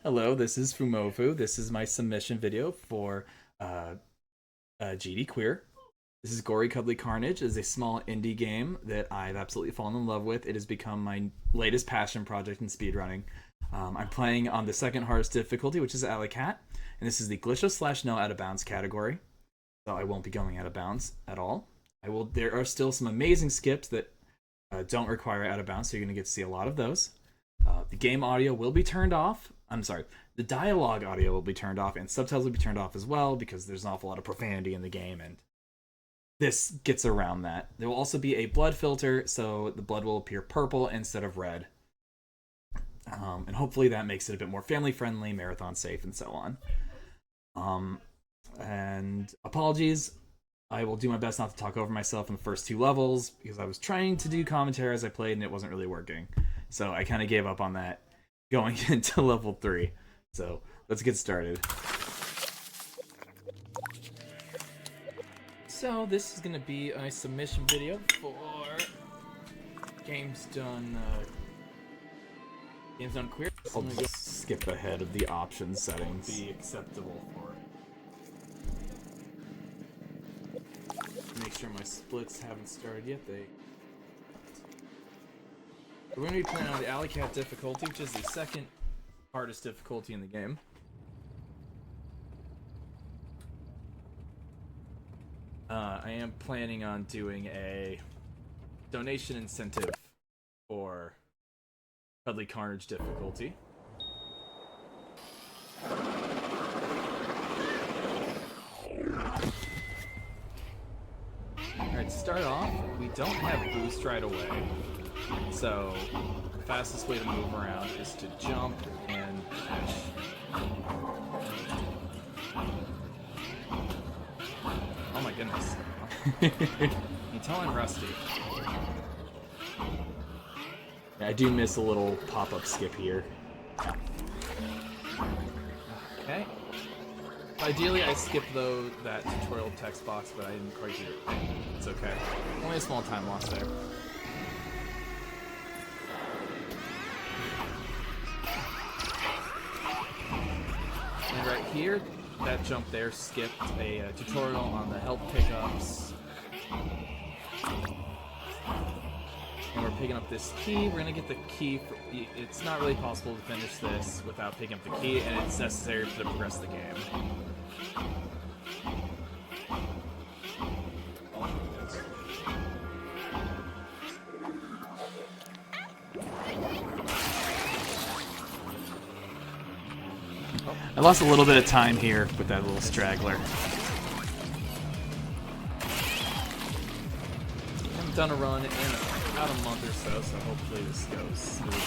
Hello, this is Fumofu. This is my submission video for GDQueer. This is Gori, Cuddly, Carnage. It is a small indie game that I've absolutely fallen in love with. It has become my latest passion project in speedrunning. I'm playing on the second hardest difficulty, which is Alley Cat, and this is the glitchless/no out of bounds category. So I won't be going out of bounds at all. There are still some amazing skips that don't require out of bounds, so you're going to get to see a lot of those. The game audio will be turned off. I'm sorry, the dialogue audio will be turned off, and subtitles will be turned off as well because there's an awful lot of profanity in the game, and this gets around that. There will also be a blood filter, so the blood will appear purple instead of red. And hopefully that makes it a bit more family-friendly, marathon-safe, and so on. And apologies, I will do my best not to talk over myself in the first two levels, because I was trying to do commentary as I played, and it wasn't really working. So I kind of gave up on that going into level 3. So let's get started. So this is going to be a submission video for Games Done Queer. I'll just skip ahead of the option settings. Be acceptable for it. Make sure my splits haven't started yet. We're going to be playing on the Alley Cat difficulty, which is the second hardest difficulty in the game. I am planning on doing a donation incentive for Cuddly Carnage difficulty. Alright, to start off, we don't have boost right away. So, the fastest way to move around is to jump and dash. Oh my goodness. You tell I'm rusty. Yeah, I do miss a little pop-up skip here. Okay. Ideally, I skipped that tutorial text box, but I didn't quite do it. It's okay. Only a small time loss there. And right here, that jump there skipped a tutorial on the help pickups. And we're picking up this key. We're gonna get the key. It's not really possible to finish this without picking up the key, and it's necessary to progress the game. I lost a little bit of time here with that little straggler. I haven't done a run in about a month or so, so hopefully this goes smoothly.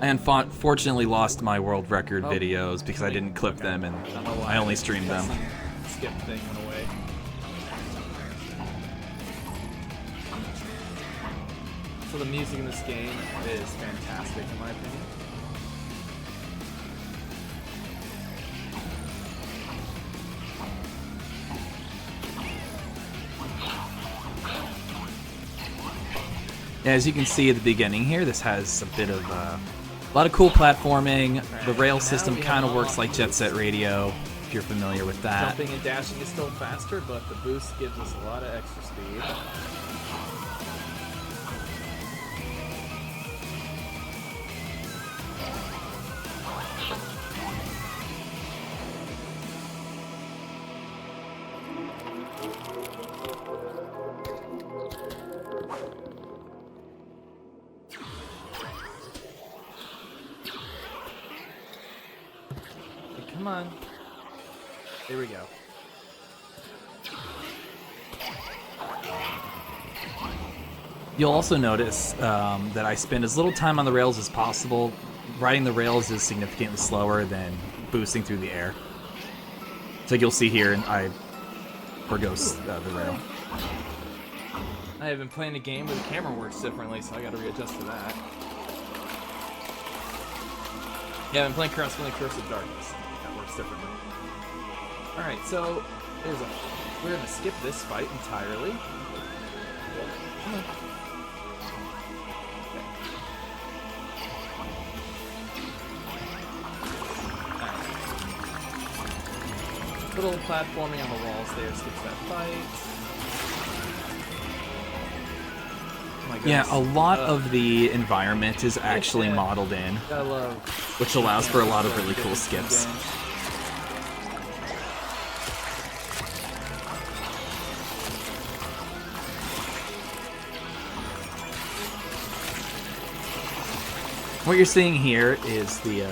I unfortunately lost my world record videos because I didn't clip them and I only streamed them. Skip thing went away. So the music in this game is fantastic in my opinion. As you can see at the beginning here, this has a bit of a lot of cool platforming. The rail system kind of works like Jet Set Radio, if you're familiar with that. Jumping and dashing is still faster, but the boost gives us a lot of extra speed. Come on. There we go. You'll also notice that I spend as little time on the rails as possible. Riding the rails is significantly slower than boosting through the air. So you'll see here, I forgo the rail. I have been playing a game where the camera works differently, so I gotta readjust for that. Yeah, I've been playing Curse of Darkness. Differently. Alright, so we're gonna skip this fight entirely. little platforming on the walls there skips that fight. Oh my Yeah, goodness. a lot of the environment is actually modeled in, Gotta love which allows for a lot of really cool skips. What you're seeing here is the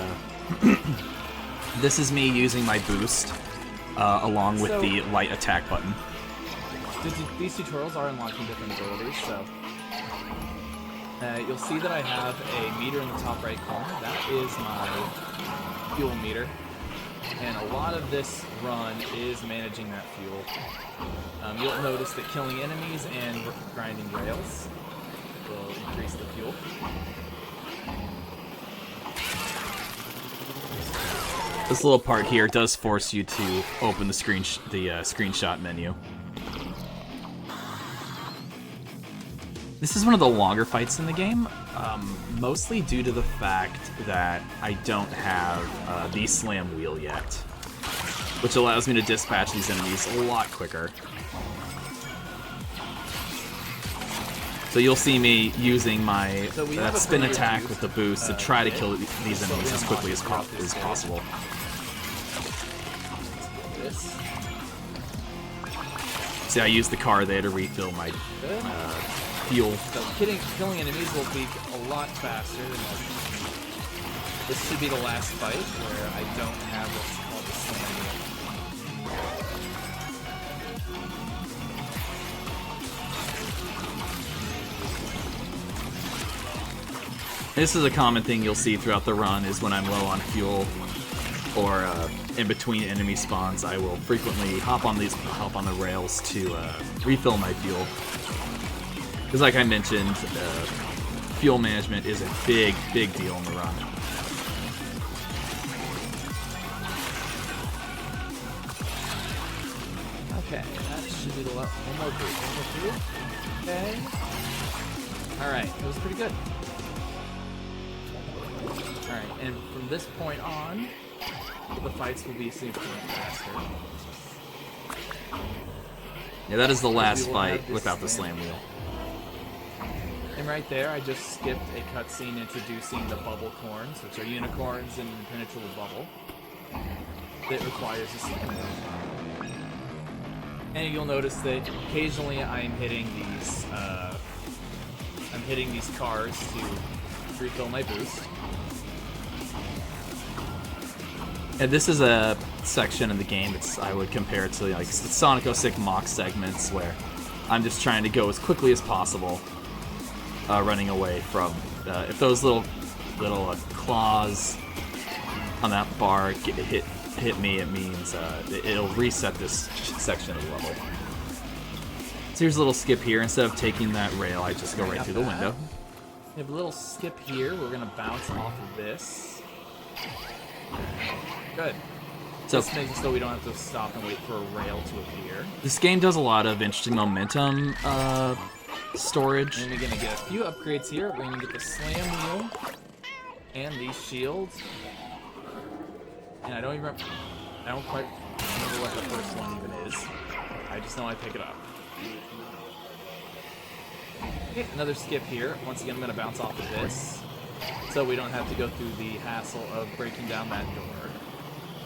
this is me using my boost along with the light attack button. These tutorials are unlocking different abilities, so you'll see that I have a meter in the top right corner. That is my fuel meter, and a lot of this run is managing that fuel. You'll notice that killing enemies and grinding rails will increase the fuel. This little part here does force you to open the screenshot menu. This is one of the longer fights in the game, mostly due to the fact that I don't have the slam wheel yet, which allows me to dispatch these enemies a lot quicker. So you'll see me using my that spin attack with the boost to try to kill these enemies as quickly as possible. See, I use the car there to refill my fuel. So killing enemies will be a lot faster than this should be the last fight where I don't have what's called the slam wheel. This is a common thing you'll see throughout the run, is when I'm low on fuel or in between enemy spawns, I will frequently hop on the rails to refill my fuel. Because like I mentioned, fuel management is a big deal in the run. Okay, that should be the one more group. Okay. Alright, that was pretty good. Alright, and from this point on, the fights will be significantly faster. Yeah, that is the last fight without the slam wheel. And right there, I just skipped a cutscene introducing the bubble corns, which are unicorns in impenetrable bubble. That requires a slam wheel. And you'll notice that occasionally I'm hitting these cars to refill my boost. And this is a section in the game I would compare it to like Sonic 06 mock segments, where I'm just trying to go as quickly as possible, running away from if those little claws on that bar hit me, it means it'll reset this section of the level. So here's a little skip here. Instead of taking that rail, I just go right through the window. We have a little skip here. We're gonna bounce off of this. Good. So this makes it so we don't have to stop and wait for a rail to appear. This game does a lot of interesting momentum storage. And we're gonna get a few upgrades here. We're gonna get the slam wheel and these shields. And I don't quite remember what the first one even is. I just know I pick it up. Okay, another skip here. Once again, I'm gonna bounce off of this, so we don't have to go through the hassle of breaking down that door.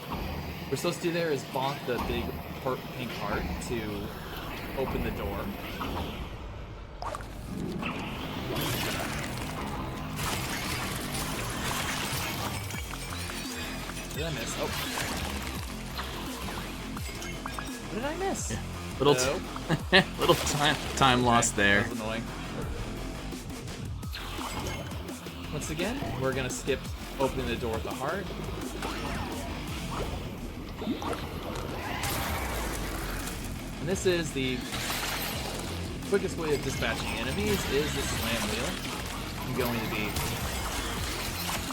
What we're supposed to do there is bonk the big pink heart to open the door. Did I miss? Oh. What did I miss? Yeah. Little time lost there. That was annoying. Once again, we're gonna skip opening the door with the heart. And this is the quickest way of dispatching enemies is the slam wheel. I'm going to be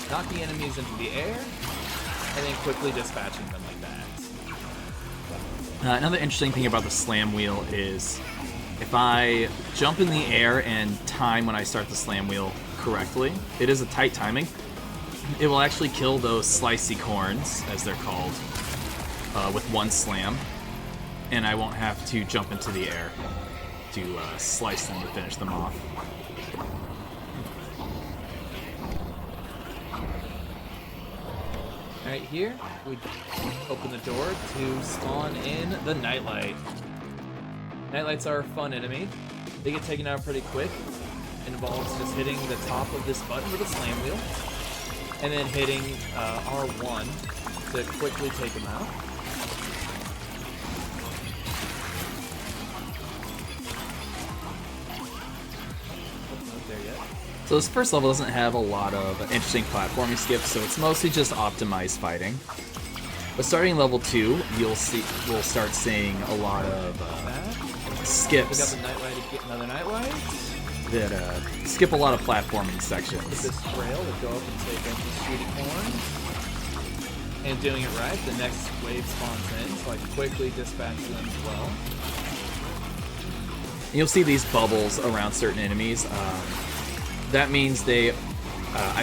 knocking enemies into the air and then quickly dispatching them like that. Another interesting thing about the slam wheel is if I jump in the air and time when I start the slam wheel correctly, it is a tight timing, it will actually kill those slicey corns, as they're called, with one slam. and I won't have to jump into the air to slice them to finish them off. Alright, here we open the door to spawn in the Nightlight. Nightlights are a fun enemy. They get taken out pretty quick. It involves just hitting the top of this button with a slam wheel, and then hitting R1 to quickly take them out. Not there yet. So this first level doesn't have a lot of interesting platforming skips, so it's mostly just optimized fighting. But starting level 2, we'll start seeing a lot of skips. We got the Nightlight again, another Nightlight. That skip a lot of platforming With sections. this trail to go up and take out the shooting horn. And doing it right, the next wave spawns in, so I can quickly dispatch them as well. And you'll see these bubbles around certain enemies. That means I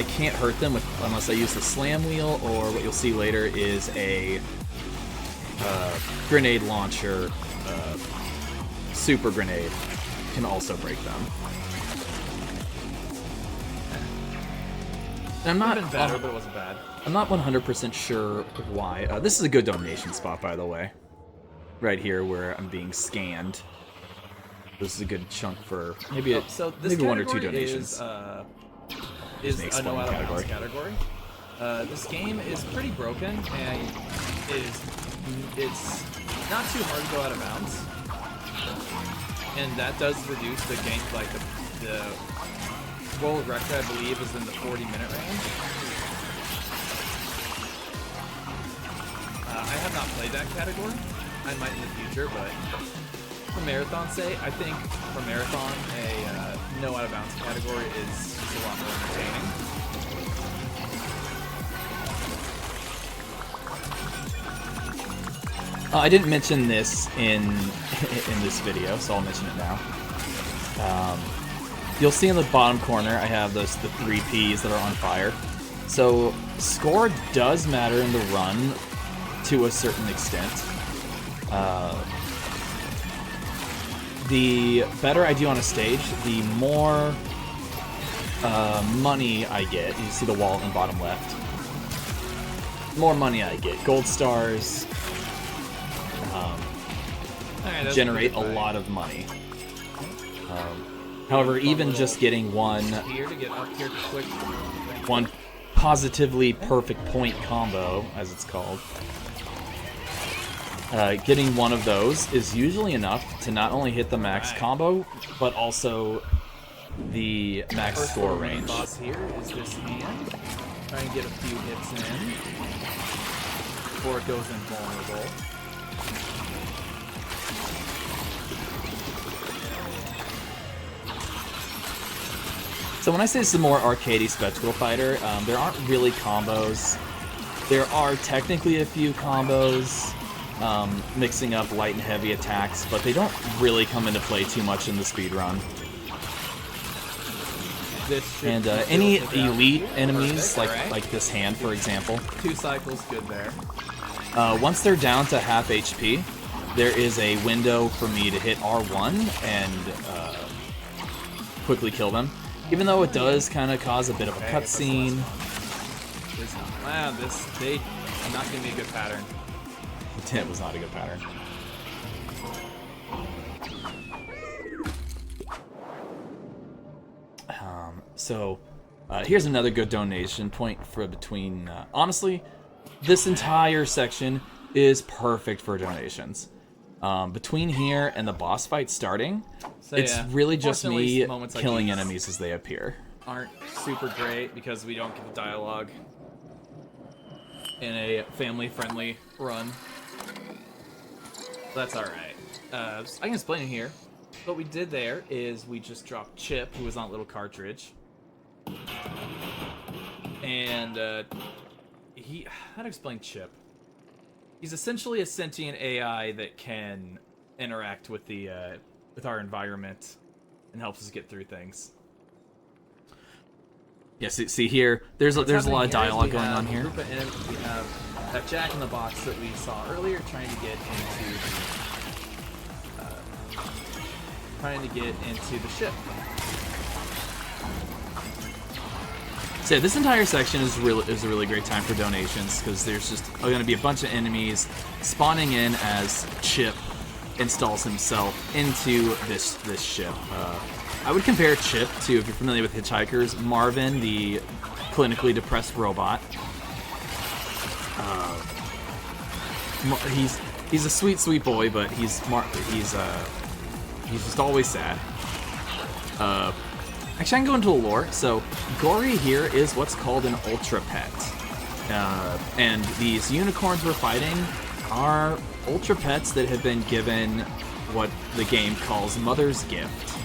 can't hurt them unless I use the slam wheel, or what you'll see later is a grenade launcher, super grenade, can also break them. And I'm not Been better, but it wasn't bad. I'm not 100% sure why. This is a good donation spot, by the way. Right here, where I'm being scanned. This is a good chunk for maybe maybe 1 or 2 donations. Is An a no out of category. bounds category. This game is pretty broken, and it's not too hard to go out of bounds. And that does reduce the game, like the world record, I believe, is in the 40-minute range. I have not played that category. I might in the future, but for marathon's sake, I think for marathon, a no out of bounds category is just a lot more entertaining. I didn't mention this in this video, so I'll mention it now. You'll see in the bottom corner, I have the 3 Ps that are on fire. So score does matter in the run to a certain extent. The better I do on a stage, the more money I get. You see the wall in the bottom left. The more money I get. Gold stars Alright, generate a lot of money. However, even just getting one here to get up here quick. positively perfect point combo, as it's called, getting one of those is usually enough to not only hit the max combo, but also the max First score main range. boss here is this hand. Try and get a few hits in before it goes invulnerable. So when I say it's a more arcadey spectacle fighter, there aren't really combos. There are technically a few combos, mixing up light and heavy attacks, but they don't really come into play too much in the speedrun. And any elite enemies, like this hand, for example, 2 cycles, good there. once they're down to half HP, there is a window for me to hit R1 and quickly kill them. Even though it does kind of cause a bit of a cutscene. Wow, they not gonna be a good pattern. It was not a good pattern. Here's another good donation point for between. Honestly, this entire section is perfect for donations. Between here and the boss fight starting, So, it's yeah, really just me unfortunately, moments like killing these enemies as they appear. aren't super great because we don't get dialogue in a family-friendly run. That's alright. I can explain it here. What we did there is we just dropped Chip, who was on a little cartridge. And how to explain Chip? He's essentially a sentient AI that can interact with with our environment and helps us get through things. Yeah, see here, there's a lot of dialogue going on here. We have that Jack in the Box that we saw earlier trying to get into trying to get into the ship. So this entire section is a really great time for donations because there's just going to be a bunch of enemies spawning in as Chip installs himself into this ship. I would compare Chip to, if you're familiar with Hitchhikers, Marvin, the clinically depressed robot. He's a sweet boy, but he's just always sad. Actually, I can go into the lore. So, Gori here is what's called an ultra pet. And these unicorns we're fighting are ultra pets that have been given what the game calls Mother's Gift.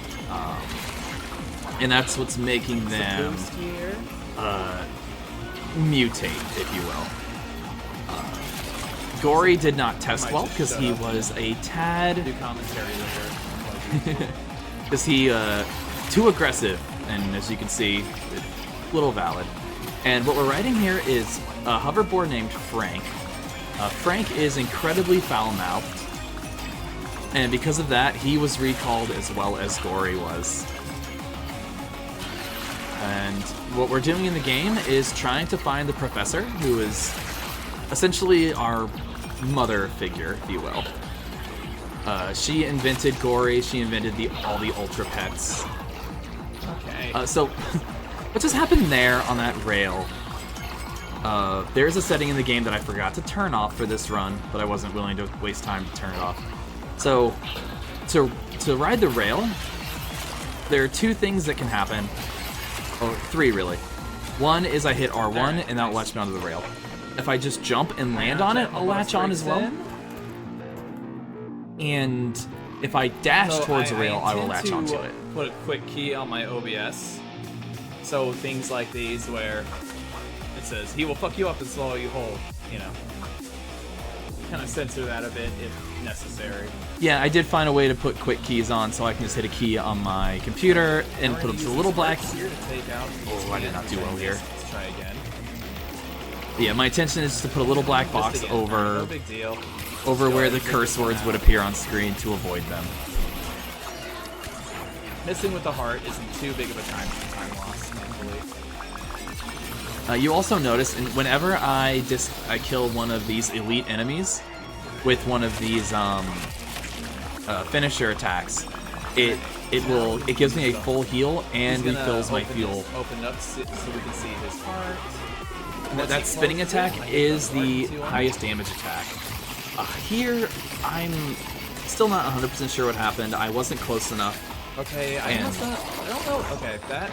And that's what's making them mutate, if you will. Gori did not test well because he was a tad... Do commentary later. Because he... too aggressive, and as you can see, a little valid. And what we're riding here is a hoverboard named Frank. Frank is incredibly foul-mouthed, and because of that, he was recalled as well as Gori was. And what we're doing in the game is trying to find the professor, who is essentially our mother figure, if you will. She invented Gori, she invented all the ultra pets. Okay. So, what just happened there on that rail? There's a setting in the game that I forgot to turn off for this run, but I wasn't willing to waste time to turn it off. So, to ride the rail, there are two things that can happen. Oh, three really. One is I hit R1 and that will latch me onto the rail. If I just jump and land on it, I'll latch on as well. And if I dash towards the rail, I will latch onto it. Put a quick key on my OBS. So things like these where it says, he will fuck you up and swallow you whole, you know. Kind of censor that a bit if necessary. Yeah, I did find a way to put quick keys on so I can just hit a key on my computer and put up the little black... Oh, I did not do well here. Let's try again. Yeah, my intention is to put a little black box over... No big deal. Over where the curse words would appear on screen to avoid them. Missing with the heart isn't too big of a time loss, thankfully. You also notice, whenever I kill one of these elite enemies with one of these finisher attacks, it gives me a full heal and refills my fuel. Open up so we can see his heart. That spinning attack is the highest damage attack. Here, I'm still not 100% sure what happened. I wasn't close enough. Okay, I don't know. Okay, that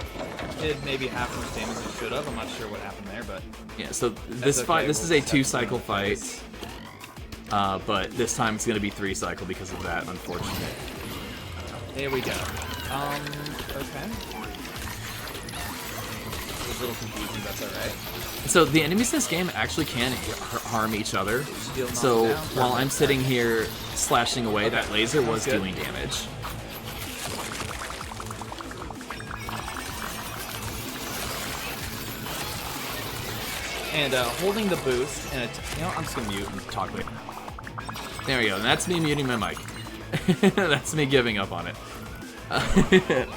did maybe half as much damage as it should have. I'm not sure what happened there, but... Yeah, so this fight, this is a 2-cycle fight. But this time it's going to be 3-cycle because of that, unfortunately. There we go. Okay. It was a little confusing, that's alright. So the enemies in this game actually can harm each other. So while I'm sitting here slashing away, that laser was doing damage. And holding the boost, and you know, I'm just gonna mute and talk later. There we go. And that's me muting my mic. That's me giving up on it.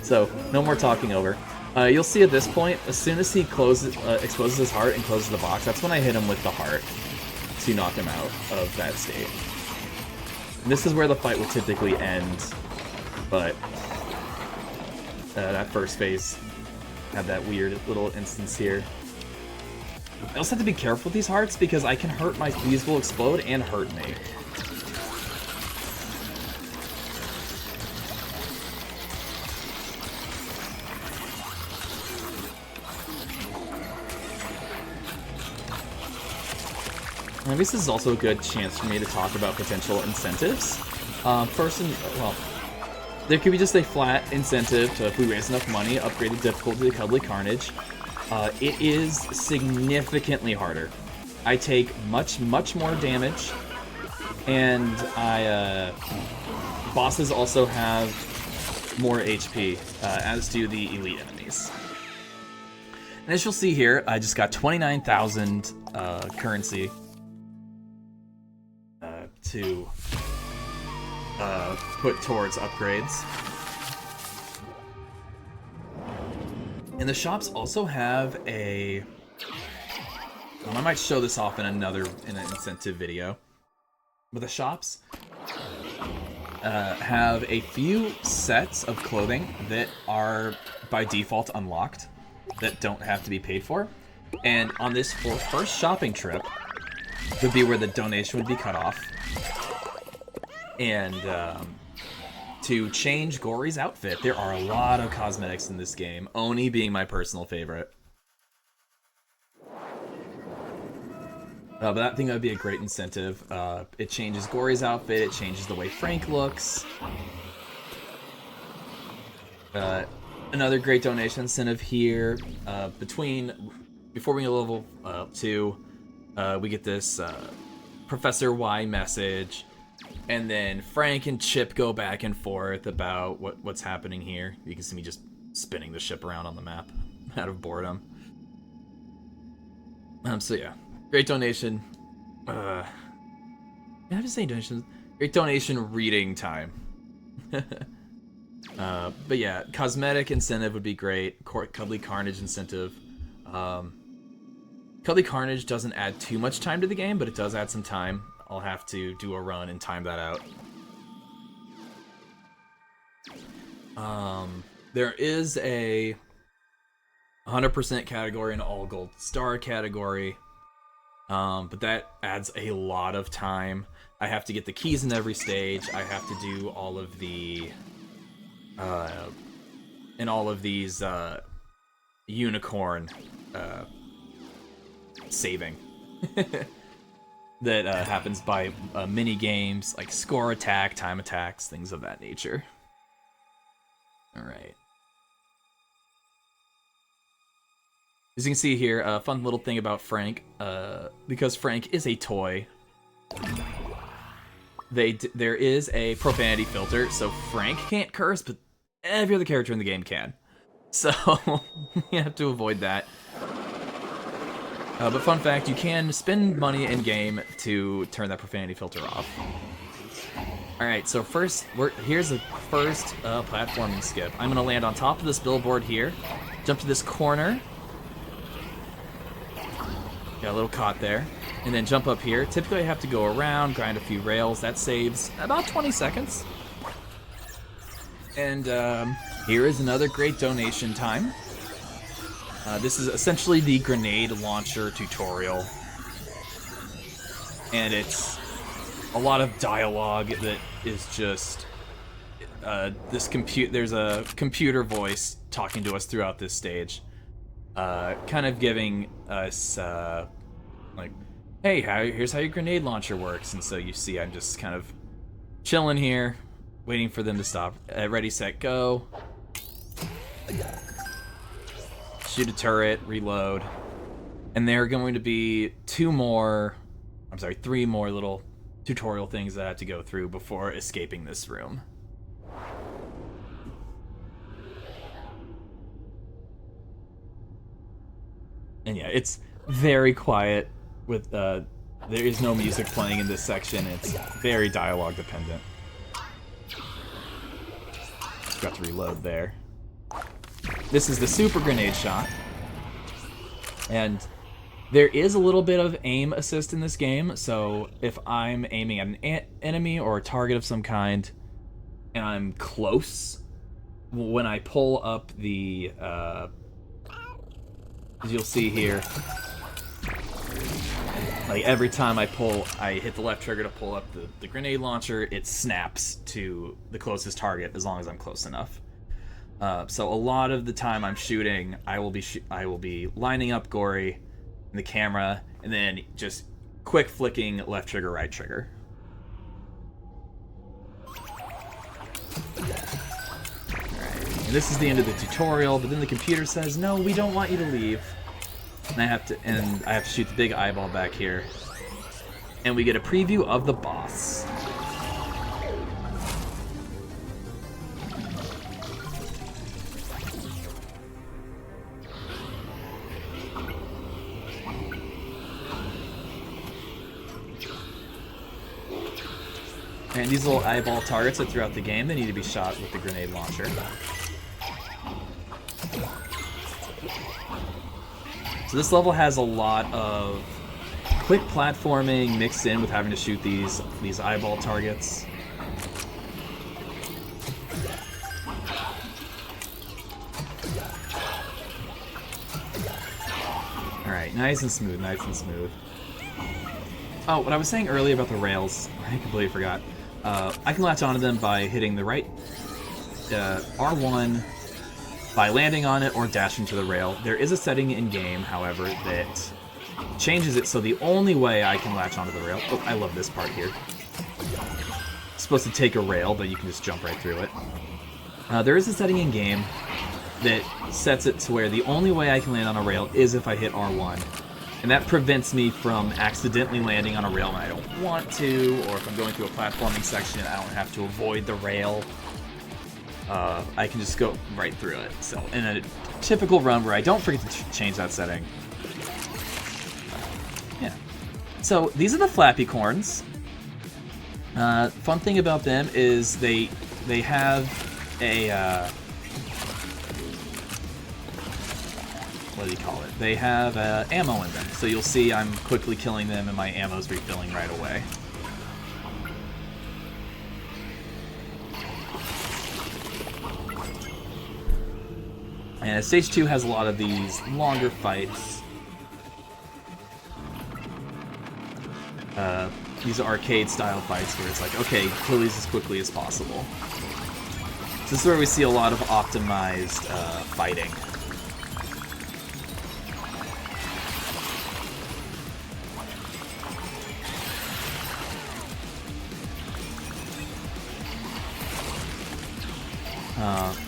So no more talking over. You'll see at this point, as soon as he exposes his heart and closes the box, that's when I hit him with the heart to knock him out of that state. And this is where the fight will typically end, but that first phase had that weird little instance here. I also have to be careful with these hearts because I can hurt these will explode and hurt me. I guess this is also a good chance for me to talk about potential incentives. Well, there could be just a flat incentive to, if we raise enough money, upgrade the difficulty to Cuddly Carnage. It is significantly harder. I take much more damage, and bosses also have more HP, as do the elite enemies. And as you'll see here, I just got 29,000 currency to put towards upgrades. And the shops also have a... I might show this off in an incentive video. But the shops have a few sets of clothing that are by default unlocked, that don't have to be paid for. And on this first shopping trip would be where the donation would be cut off. And to change Gori's outfit, there are a lot of cosmetics in this game, Oni being my personal favorite. But I think that would be a great incentive. It changes Gori's outfit, it changes the way Frank looks. Another great donation incentive here. Before we get level 2, we get this Professor Y message. And then Frank and Chip go back and forth about what's happening here. You can see me just spinning the ship around on the map out of boredom. So yeah, great donation. I have to say donation. Great donation reading time. But yeah, cosmetic incentive would be great. Cuddly Carnage incentive. Cuddly Carnage doesn't add too much time to the game, but it does add some time. I'll have to do a run and time that out. There is a 100% category and all gold star category, but that adds a lot of time. I have to get the keys in every stage. I have to do all of the and all of these unicorn saving. That happens by mini games like score attack, time attacks, things of that nature. All right. As you can see here, a fun little thing about Frank, because Frank is a toy, there is a profanity filter, so Frank can't curse, but every other character in the game can. So you have to avoid that. But fun fact, you can spend money in-game to turn that profanity filter off. Alright, so here's the first platforming skip. I'm going to land on top of this billboard here, jump to this corner. Got a little caught there. And then jump up here. Typically I have to go around, grind a few rails. That saves about 20 seconds. And here is another great donation time. This is essentially the grenade launcher tutorial, and it's a lot of dialogue that is just there's a computer voice talking to us throughout this stage, kind of giving us like, hey, here's how your grenade launcher works. And so you see I'm just kind of chilling here, waiting for them to stop. Ready, set, go. Shoot a turret, reload. And there are going to be three more little tutorial things that I have to go through before escaping this room. And yeah, it's very quiet with there is no music playing in this section. It's very dialogue dependent. Got to reload there. This is the super grenade shot, and there is a little bit of aim assist in this game, so if I'm aiming at an enemy or a target of some kind, and I'm close, when I pull up the, as you'll see here, like every time I hit the left trigger to pull up the grenade launcher, it snaps to the closest target as long as I'm close enough. So a lot of the time I'm shooting, I will be lining up Gori in the camera, and then just quick flicking left trigger, right trigger. Alright, and this is the end of the tutorial, but then the computer says, no, we don't want you to leave. And I have to shoot the big eyeball back here. And we get a preview of the boss. And these little eyeball targets that throughout the game, they need to be shot with the grenade launcher. So this level has a lot of quick platforming mixed in with having to shoot these eyeball targets. Alright, nice and smooth, nice and smooth. Oh, what I was saying earlier about the rails, I completely forgot. I can latch onto them by hitting the right R1, by landing on it or dashing to the rail. There is a setting in-game, however, that changes it so the only way I can latch onto the rail... Oh, I love this part here. It's supposed to take a rail, but you can just jump right through it. There is a setting in-game that sets it to where the only way I can land on a rail is if I hit R1. And that prevents me from accidentally landing on a rail when I don't want to, or if I'm going through a platforming section, I don't have to avoid the rail. I can just go right through it. So in a typical run where I don't forget to change that setting. Yeah. So these are the flappy corns. Fun thing about them is they have a what do you call it? They have ammo in them. So you'll see I'm quickly killing them and my ammo's refilling right away. And Stage 2 has a lot of these longer fights. These are arcade-style fights where it's like, okay, kill these as quickly as possible. So this is where we see a lot of optimized fighting.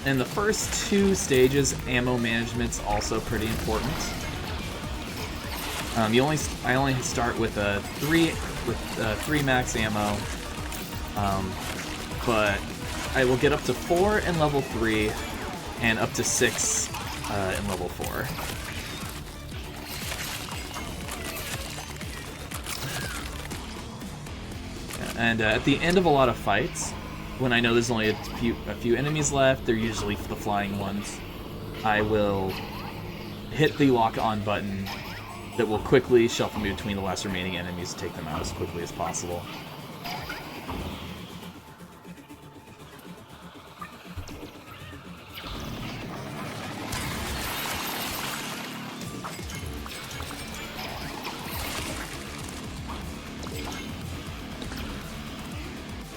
In the first two stages, ammo management's also pretty important. I only start with three max ammo, but I will get up to 4 in level 3 and up to 6 in level 4. And at the end of a lot of fights, when I know there's only a few enemies left, they're usually the flying ones, I will hit the lock-on button that will quickly shuffle me between the last remaining enemies to take them out as quickly as possible.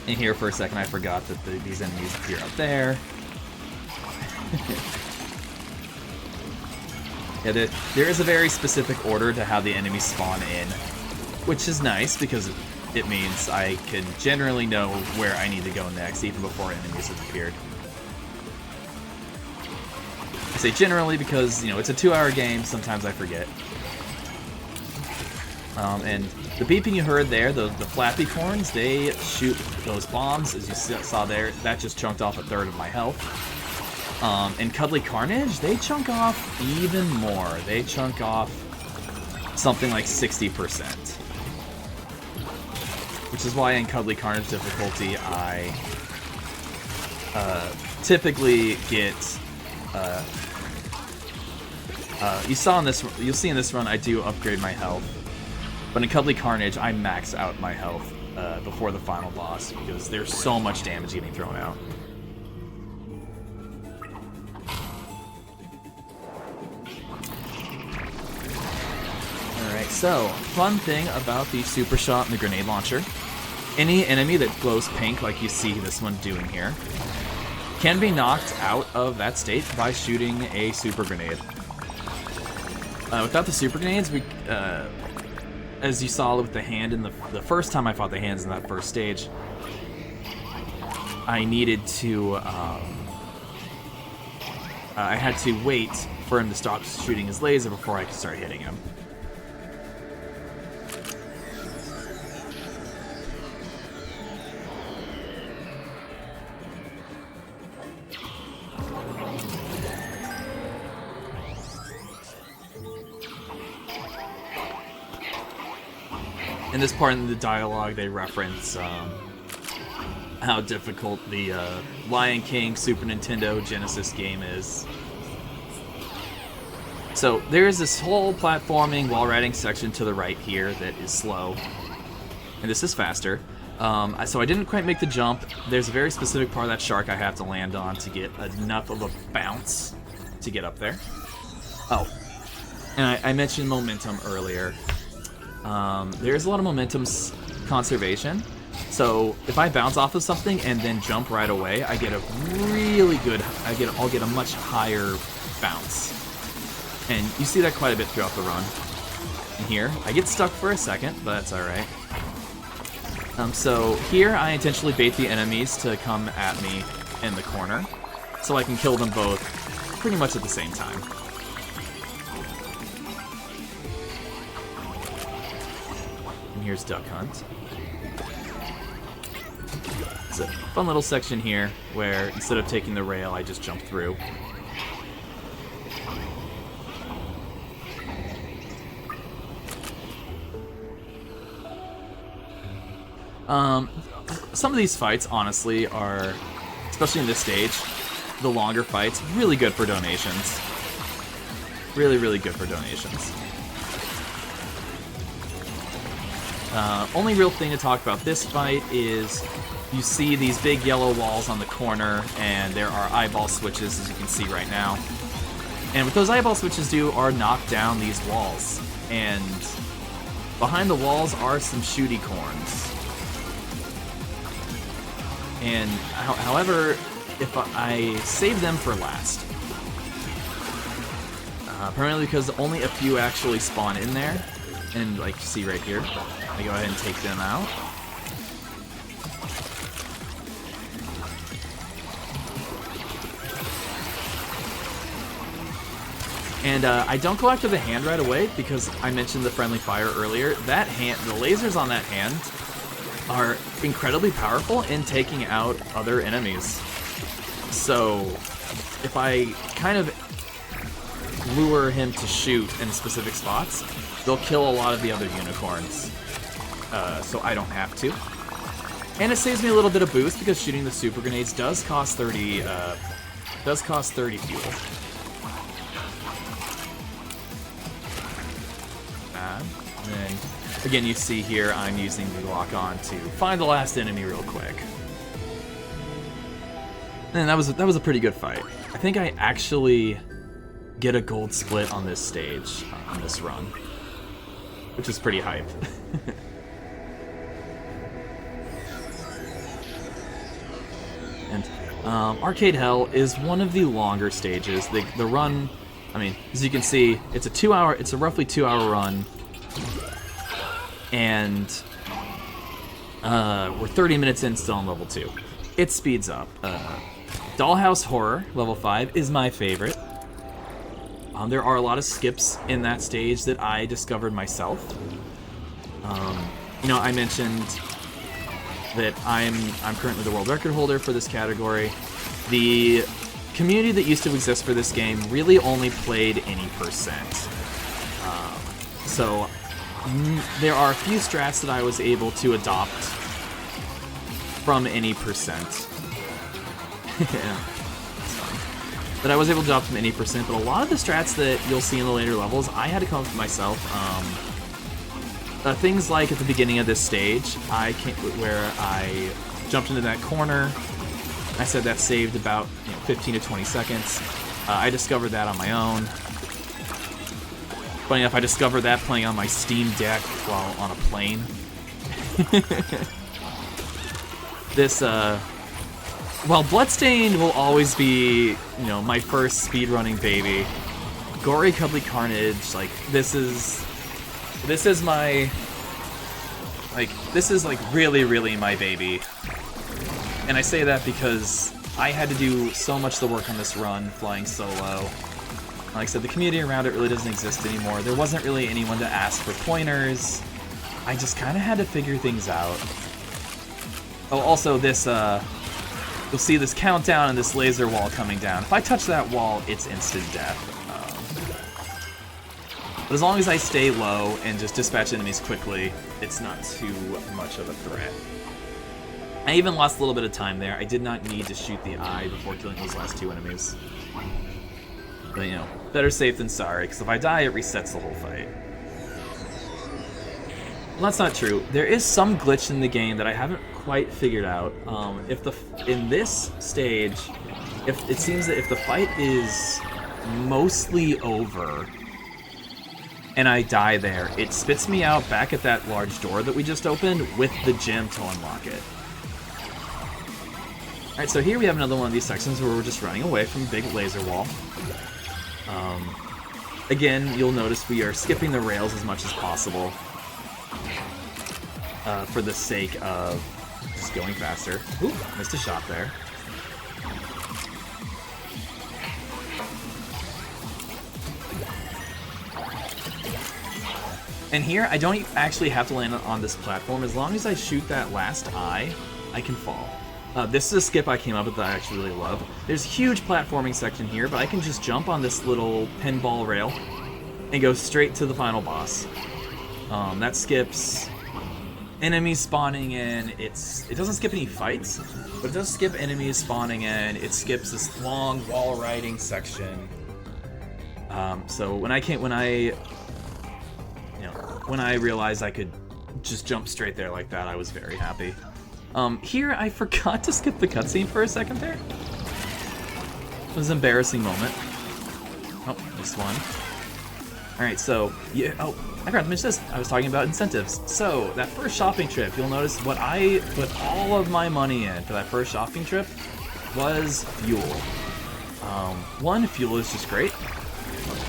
And here for a second I forgot that these enemies appear up there. Yeah, there is a very specific order to how the enemies spawn in, which is nice because it means I can generally know where I need to go next even before enemies have appeared. I say generally because, you know, it's a 2-hour game, sometimes I forget. And the beeping you heard there, the flappy corns, they shoot those bombs, as you saw there. That just chunked off 1/3 of my health. And Cuddly Carnage, they chunk off even more. They chunk off something like 60%. Which is why in Cuddly Carnage difficulty, I typically get... you'll see in this run, I do upgrade my health. But in Cuddly Carnage, I max out my health before the final boss because there's so much damage getting thrown out. Alright, so, fun thing about the Super Shot and the Grenade Launcher. Any enemy that glows pink, like you see this one doing here, can be knocked out of that state by shooting a Super Grenade. Without the Super Grenades, as you saw with the hand in the first time I fought the hands in that first stage, I needed to, I had to wait for him to stop shooting his laser before I could start hitting him. In this part in the dialogue, they reference how difficult the Lion King Super Nintendo Genesis game is. So there's this whole platforming wall riding section to the right here that is slow, and this is faster. So I didn't quite make the jump. There's a very specific part of that shark I have to land on to get enough of a bounce to get up there. Oh, and I mentioned momentum earlier. There's a lot of momentum conservation. So if I bounce off of something and then jump right away, I get a really good. I'll get a much higher bounce, and you see that quite a bit throughout the run. And here, I get stuck for a second, but that's all right. So here I intentionally bait the enemies to come at me in the corner, so I can kill them both pretty much at the same time. And here's Duck Hunt. It's a fun little section here where instead of taking the rail, I just jump through. Some of these fights, honestly, are, especially in this stage, the longer fights, really good for donations. Really, really good for donations. Only real thing to talk about this fight is you see these big yellow walls on the corner, and there are eyeball switches, as you can see right now. And what those eyeball switches do are knock down these walls. And behind the walls are some shooty corns. And however, if I save them for last, primarily because only a few actually spawn in there, and like you see right here, I go ahead and take them out. And I don't go after the hand right away because I mentioned the friendly fire earlier. That hand, the lasers on that hand are incredibly powerful in taking out other enemies. So if I kind of lure him to shoot in specific spots, they'll kill a lot of the other unicorns. So I don't have to. And it saves me a little bit of boost because shooting the super grenades does cost 30 fuel. And then again, you see here I'm using the lock on to find the last enemy real quick. And that was a pretty good fight. I think I actually get a gold split on this stage, on this run, which is pretty hype. And Arcade Hell is one of the longer stages. The run, I mean, as you can see, it's a roughly 2-hour run. And we're 30 minutes in, still on level 2. It speeds up. Dollhouse Horror, level 5, is my favorite. There are a lot of skips in that stage that I discovered myself. You know, I mentioned that I'm currently the world record holder for this category. The community that used to exist for this game really only played any percent. So there are a few strats that I was able to adopt from any percent. Yeah, that's fun. That I was able to adopt from any percent, but a lot of the strats that you'll see in the later levels, I had to come up with myself. Things like at the beginning of this stage, where I jumped into that corner. I said that saved about 15 to 20 seconds. I discovered that on my own. Funny enough, I discovered that playing on my Steam Deck while on a plane. While Bloodstained will always be, my first speedrunning baby, Gori, Cuddly, Carnage, this is really, really my baby. And I say that because I had to do so much of the work on this run, flying solo. Like I said, the community around it really doesn't exist anymore. There wasn't really anyone to ask for pointers. I just kind of had to figure things out. Oh, also this, you'll see this countdown and this laser wall coming down. If I touch that wall, it's instant death. But as long as I stay low and just dispatch enemies quickly, it's not too much of a threat. I even lost a little bit of time there. I did not need to shoot the eye before killing those last 2 enemies. But, you know, better safe than sorry, because if I die, it resets the whole fight. Well, that's not true. There is some glitch in the game that I haven't quite figured out. In this stage, if it seems that if the fight is mostly over and I die there, it spits me out back at that large door that we just opened with the gem to unlock it. Alright, so here we have another one of these sections where we're just running away from a big laser wall. Again, you'll notice we are skipping the rails as much as possible for the sake of just going faster. Ooh, missed a shot there. And here, I don't actually have to land on this platform. As long as I shoot that last eye, I can fall. This is a skip I came up with that I actually really love. There's a huge platforming section here, but I can just jump on this little pinball rail and go straight to the final boss. That skips enemies spawning in. It doesn't skip any fights, but it does skip enemies spawning in. It skips this long wall riding section. So when I realized I could just jump straight there like that, I was very happy. Here, I forgot to skip the cutscene for a second there. It was an embarrassing moment. Oh, this one. Alright, so, yeah, oh, I forgot to mention this. I was talking about incentives. So, that first shopping trip, you'll notice what I put all of my money in for that first shopping trip was fuel. One, fuel is just great.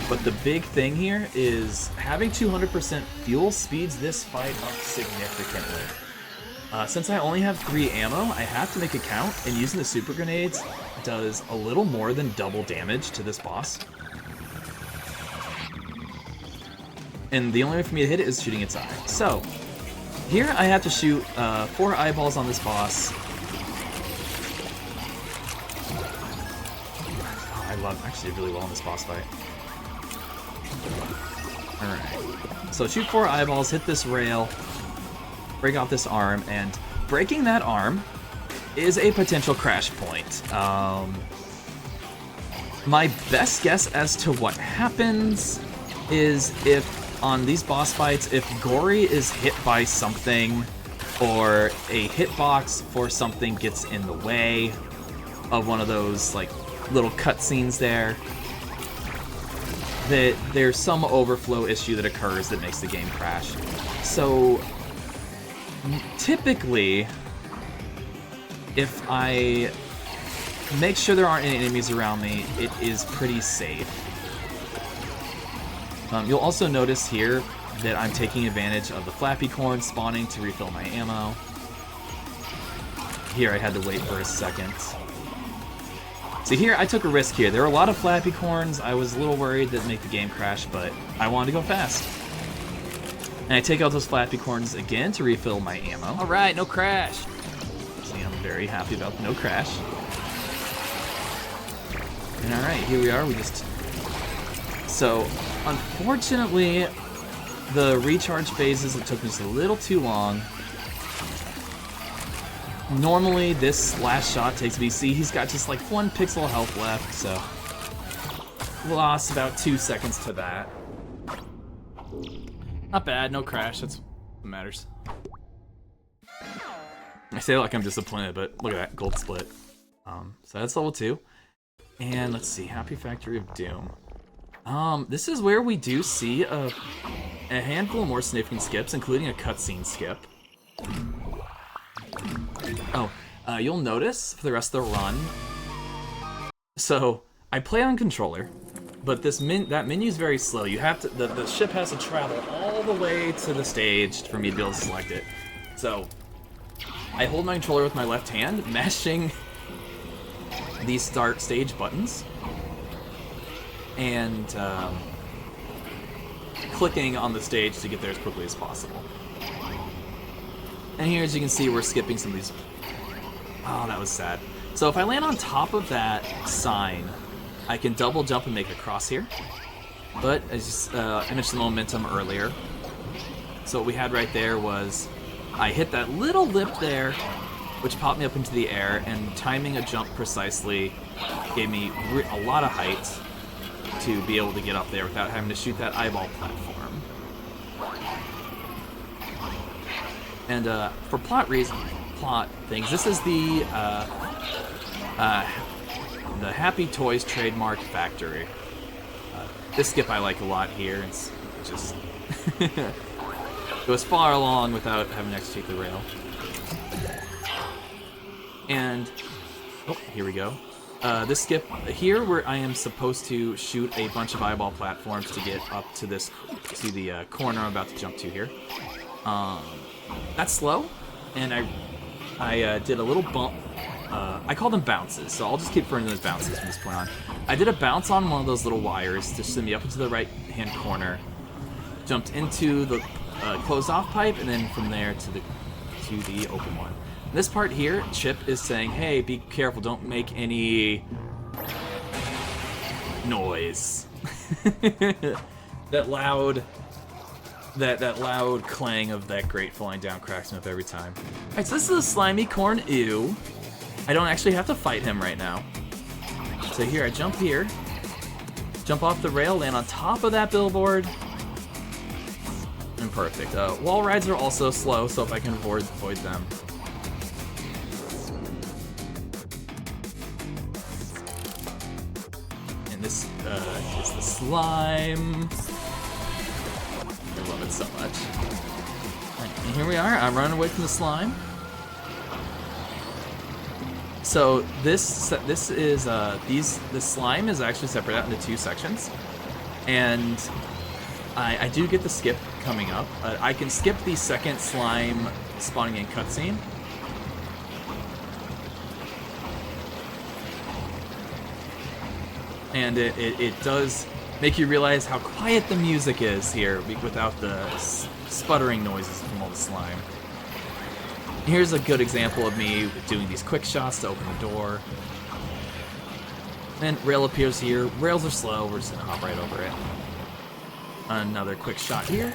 But the big thing here is having 200% fuel speeds this fight up significantly. Since I only have 3 ammo, I have to make a count, and using the super grenades does a little more than double damage to this boss. And the only way for me to hit it is shooting its eye. So, here I have to shoot 4 eyeballs on this boss. Oh, I actually did really well in this boss fight. Alright. So shoot 4 eyeballs, hit this rail, break off this arm, and breaking that arm is a potential crash point. My best guess as to what happens is if, on these boss fights, if Gori is hit by something, or a hitbox for something gets in the way of one of those, like, little cutscenes there, that there's some overflow issue that occurs that makes the game crash. So, typically, if I make sure there aren't any enemies around me, it is pretty safe. You'll also notice here that I'm taking advantage of the flappy corn spawning to refill my ammo. Here I had to wait for a second. So here, I took a risk here. There were a lot of flappy corns. I was a little worried that make the game crash, but I wanted to go fast. And I take out those flappy corns again to refill my ammo. Alright, no crash. See, I'm very happy about the no crash. And alright, here we are. So, unfortunately, the recharge phases, it took just a little too long. Normally, this last shot takes VC. He's got just like 1 pixel of health left, so lost about 2 seconds to that. Not bad, no crash. That's what matters. I say it like I'm disappointed, but look at that gold split. So that's level 2, and let's see, Happy Factory of Doom. This is where we do see a handful of more significant skips, including a cutscene skip. Oh, you'll notice for the rest of the run. So I play on controller, but that menu is very slow. You have to the ship has to travel all the way to the stage for me to be able to select it. So I hold my controller with my left hand, mashing these start stage buttons, and clicking on the stage to get there as quickly as possible. And here, as you can see, we're skipping some of these. Oh, that was sad. So if I land on top of that sign, I can double jump and make a cross here. But as I mentioned the momentum earlier, so what we had right there was I hit that little lip there, which popped me up into the air, and timing a jump precisely gave me a lot of height to be able to get up there without having to shoot that eyeball platform. And for plot things, this is the Happy Toys trademark factory. This skip I like a lot here. It's just goes far along without having to execute the rail. And oh, here we go. This skip here, where I am supposed to shoot a bunch of eyeball platforms to get up to the corner I'm about to jump to here. That's slow, and I did a little bump. I call them bounces, so I'll just keep referring to those bounces from this point on. I did a bounce on one of those little wires to send me up into the right-hand corner, jumped into the closed-off pipe, and then from there to the open one. This part here, Chip is saying, "Hey, be careful! Don't make any noise." That loud clang of that grate falling down cracks me up every time. All right, so this is a slimy corn. Ew. I don't actually have to fight him right now. So here, I jump here, jump off the rail, land on top of that billboard, and perfect. Wall rides are also slow, so if I can avoid them. And this is the slime. I love it so much. And here we are. I'm running away from the slime. So this slime is actually separated out into two sections, and I do get the skip coming up. I can skip the second slime spawning in cutscene. And it does make you realize how quiet the music is here without the sputtering noises from all the slime. Here's a good example of me doing these quick shots to open the door. And rail appears here. Rails are slow, we're just gonna hop right over it. Another quick shot here.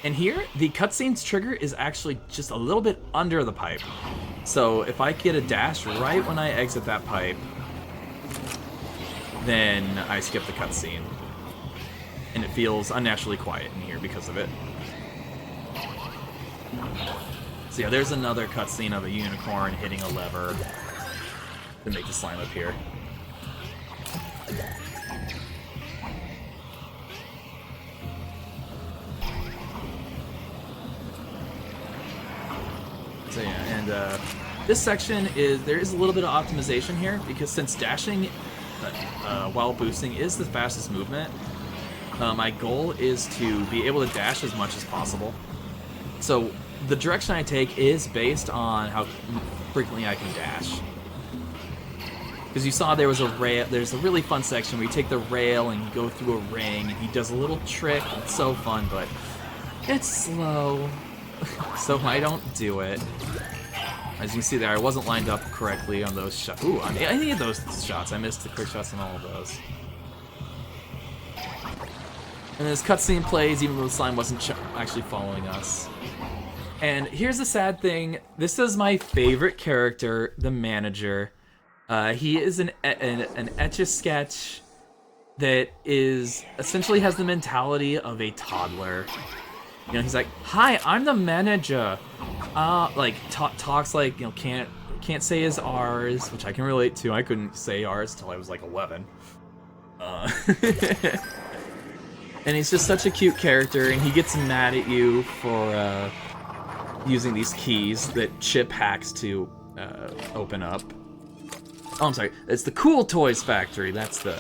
And here, the cutscene's trigger is actually just a little bit under the pipe. So if I get a dash right when I exit that pipe, then I skip the cutscene. And it feels unnaturally quiet in here because of it. So yeah, there's another cutscene of a unicorn hitting a lever to make the slime appear. So yeah, and this section there is a little bit of optimization here, because since dashing while boosting is the fastest movement, my goal is to be able to dash as much as possible. So the direction I take is based on how frequently I can dash. Because you saw there's a really fun section where you take the rail and you go through a ring, and he does a little trick. It's so fun, but it's slow, so I don't do it. As you can see there, I wasn't lined up correctly on those shots. Ooh, on any of those shots, I missed the quick shots on all of those. And this cutscene plays even though the slime wasn't actually following us. And here's the sad thing. This is my favorite character, the manager. He is an Etch-a-Sketch that essentially has the mentality of a toddler. You know, he's like, "Hi, I'm the manager." Talks like, you know, can't say his R's, which I can relate to. I couldn't say R's till I was like 11. And he's just such a cute character, and he gets mad at you for using these keys that Chip hacks to open up. Oh, I'm sorry. It's the Cool Toys Factory. That's the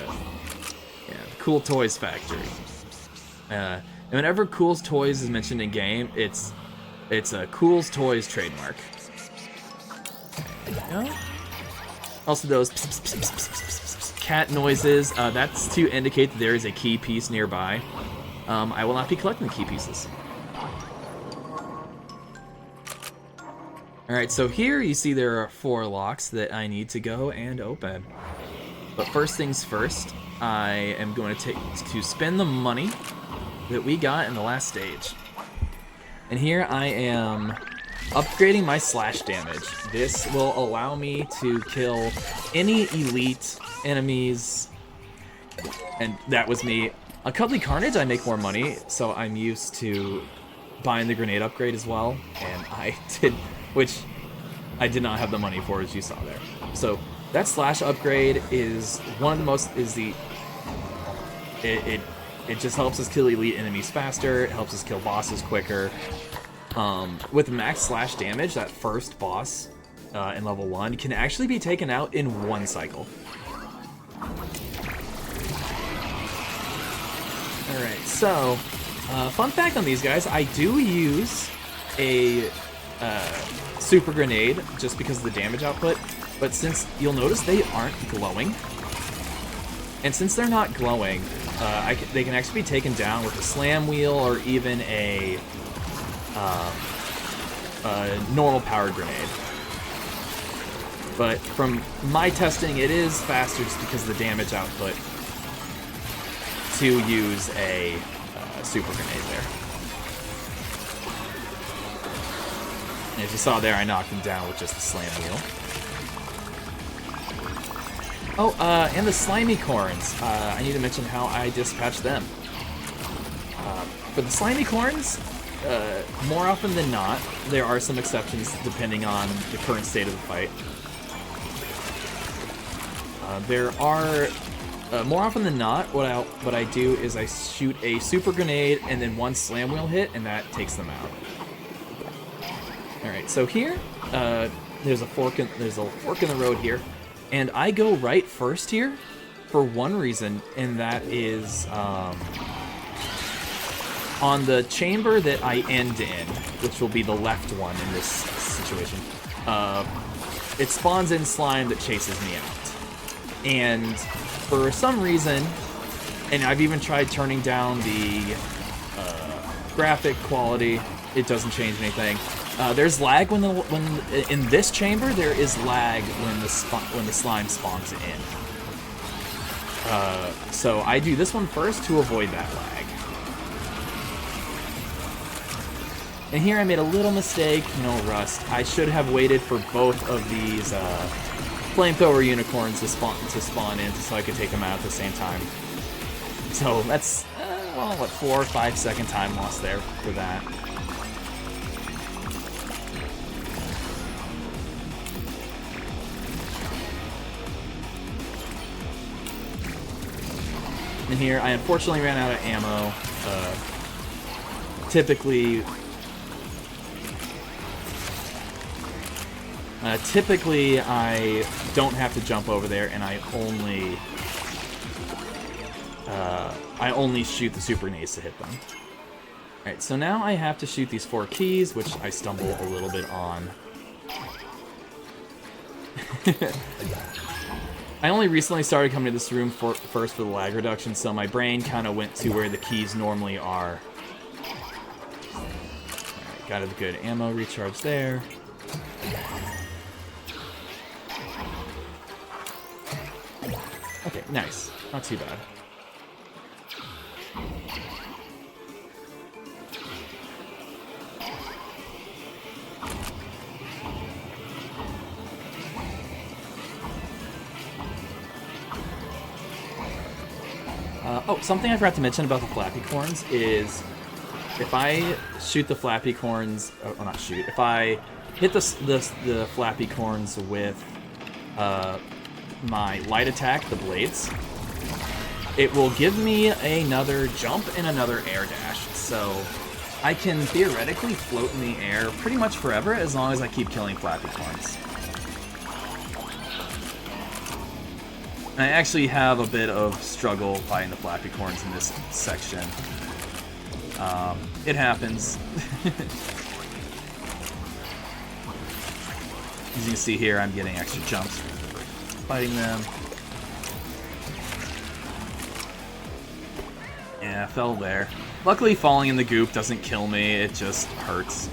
Cool Toys Factory. And whenever Cool's Toys is mentioned in game, it's a Cool's Toys trademark. There you go. Also, those cat noises. That's to indicate that there is a key piece nearby. I will not be collecting the key pieces. Alright, so here you see there are 4 locks that I need to go and open. But first things first, I am going to spend the money that we got in the last stage. And here I am upgrading my slash damage. This will allow me to kill any elite enemies, and that was me. On Cuddly Carnage, I make more money, so I'm used to buying the grenade upgrade as well, and which I did not have the money for, as you saw there. So that slash upgrade is one of the most, it just helps us kill elite enemies faster, it helps us kill bosses quicker. With max slash damage, that first boss in level 1 can actually be taken out in 1 cycle. Alright, so, fun fact on these guys, I do use a super grenade just because of the damage output, but since you'll notice they aren't glowing, and since they're not glowing, they can actually be taken down with a slam wheel or even a normal powered grenade. But from my testing, it is faster just because of the damage output to use a super grenade there. And as you saw there, I knocked him down with just the slam wheel. Oh, and the slimy corns. I need to mention how I dispatch them. For the slimy corns, more often than not, there are some exceptions depending on the current state of the fight. More often than not, what I do is I shoot a super grenade and then 1 slam wheel hit, and that takes them out. All right, so here, there's a fork in the road here, and I go right first here for one reason, and that is on the chamber that I end in, which will be the left one in this situation. It spawns in slime that chases me out. And for some reason, and I've even tried turning down the graphic quality, it doesn't change anything. There's lag when in this chamber there is lag when the slime spawns in. So I do this one first to avoid that lag. And here I made a little mistake, rust. I should have waited for both of these flamethrower unicorns to spawn in so I could take them out at the same time. So that's, 4 or 5 second time loss there for that. And here, I unfortunately ran out of ammo. Typically, I don't have to jump over there, and I only shoot the super grenades to hit them. Alright, so now I have to shoot these 4 keys, which I stumble a little bit on. I only recently started coming to this room first for the lag reduction, so my brain kind of went to where the keys normally are. Alright, got a good ammo recharge there. Okay, nice. Not too bad. Something I forgot to mention about the flappy corns is if I shoot the flappy corns, if I hit the flappy corns with my light attack, the blades, it will give me another jump and another air dash. So I can theoretically float in the air pretty much forever as long as I keep killing flappy corns. I actually have a bit of struggle fighting the flappy corns in this section. It happens. As you can see here, I'm getting extra jumps fighting them. Yeah, I fell there. Luckily, falling in the goop doesn't kill me, it just hurts.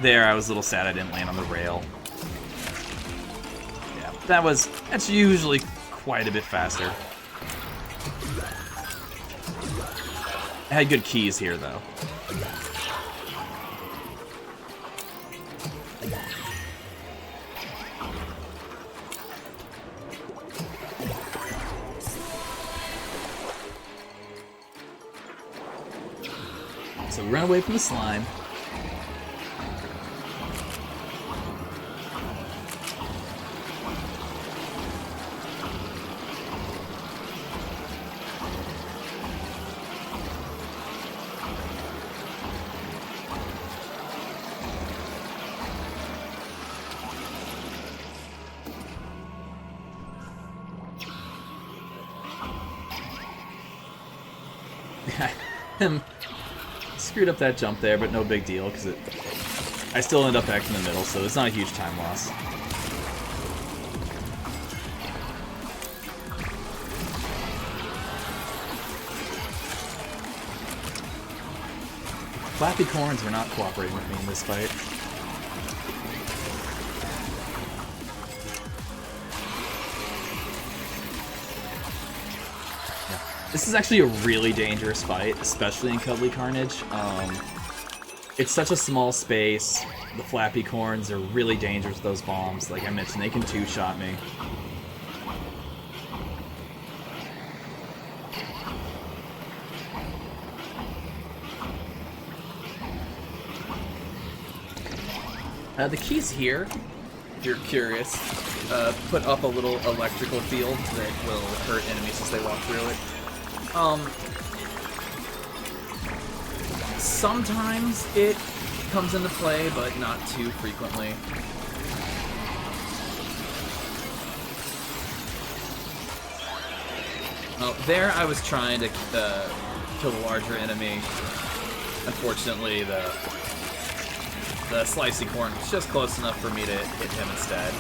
There, I was a little sad I didn't land on the rail. Yeah, that's usually quite a bit faster. I had good keys here, though. So we run away from the slime. Screwed up that jump there, but no big deal, because I still end up back in the middle, so it's not a huge time loss. Flappy corns are not cooperating with me in this fight. This is actually a really dangerous fight, especially in Cuddly Carnage. It's such a small space. The Flappy Corns are really dangerous, those bombs. Like I mentioned, they can two-shot me. The keys here, if you're curious, put up a little electrical field that will hurt enemies as they walk through it. Sometimes it comes into play, but not too frequently. Oh, there I was trying to kill the larger enemy. Unfortunately, the slicey corn was just close enough for me to hit him instead.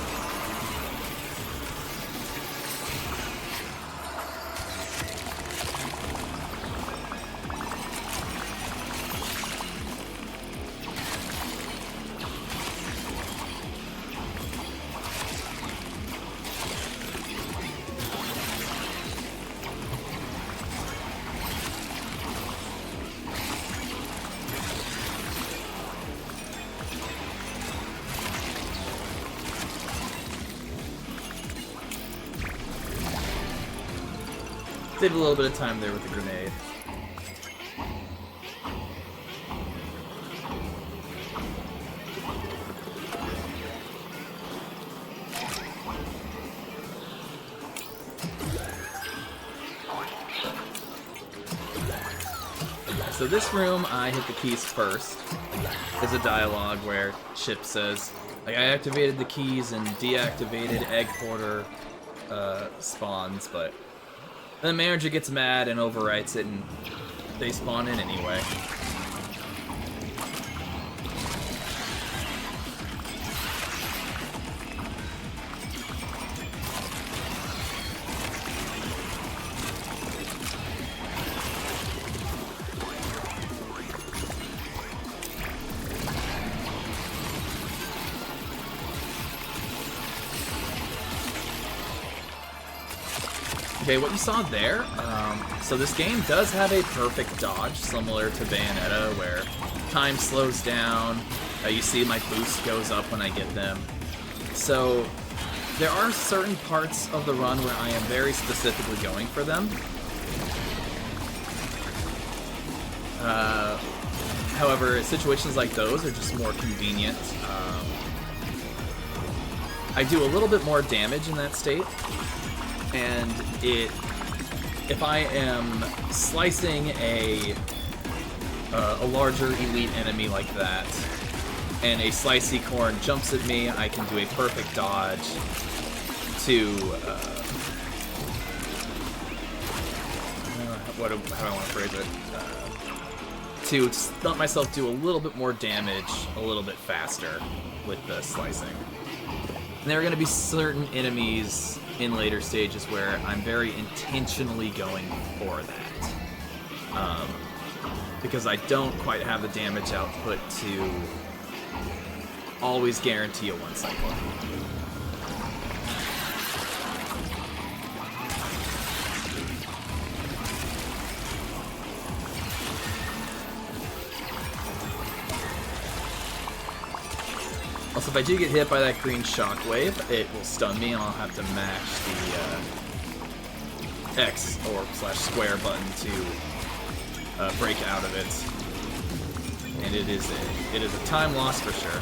Saved a little bit of time there with the grenade. So this room, I hit the keys first. There's a dialogue where Chip says, like, I activated the keys and deactivated egg hoarder spawns, but then the manager gets mad and overwrites it, and they spawn in anyway. Okay, what you saw there, so this game does have a perfect dodge, similar to Bayonetta, where time slows down, you see my boost goes up when I get them. So there are certain parts of the run where I am very specifically going for them. However, situations like those are just more convenient. I do a little bit more damage in that state. And if I am slicing a larger elite enemy like that, and a slicey corn jumps at me, I can do a perfect dodge to how do I want to phrase it? To let myself do a little bit more damage a little bit faster with the slicing. And there are going to be certain enemies in later stages where I'm very intentionally going for that. Because I don't quite have the damage output to always guarantee a one cycle. Also, if I do get hit by that green shockwave, it will stun me, and I'll have to mash the X or / square button to break out of it. And it is a time loss for sure.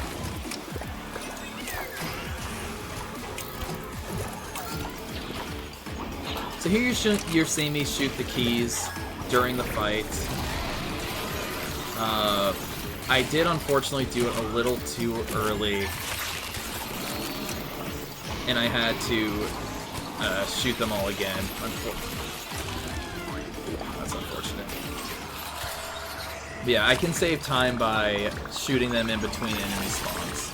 So here you're seeing me shoot the keys during the fight. I did unfortunately do it a little too early, and I had to shoot them all again. That's unfortunate. But yeah, I can save time by shooting them in between enemy spawns.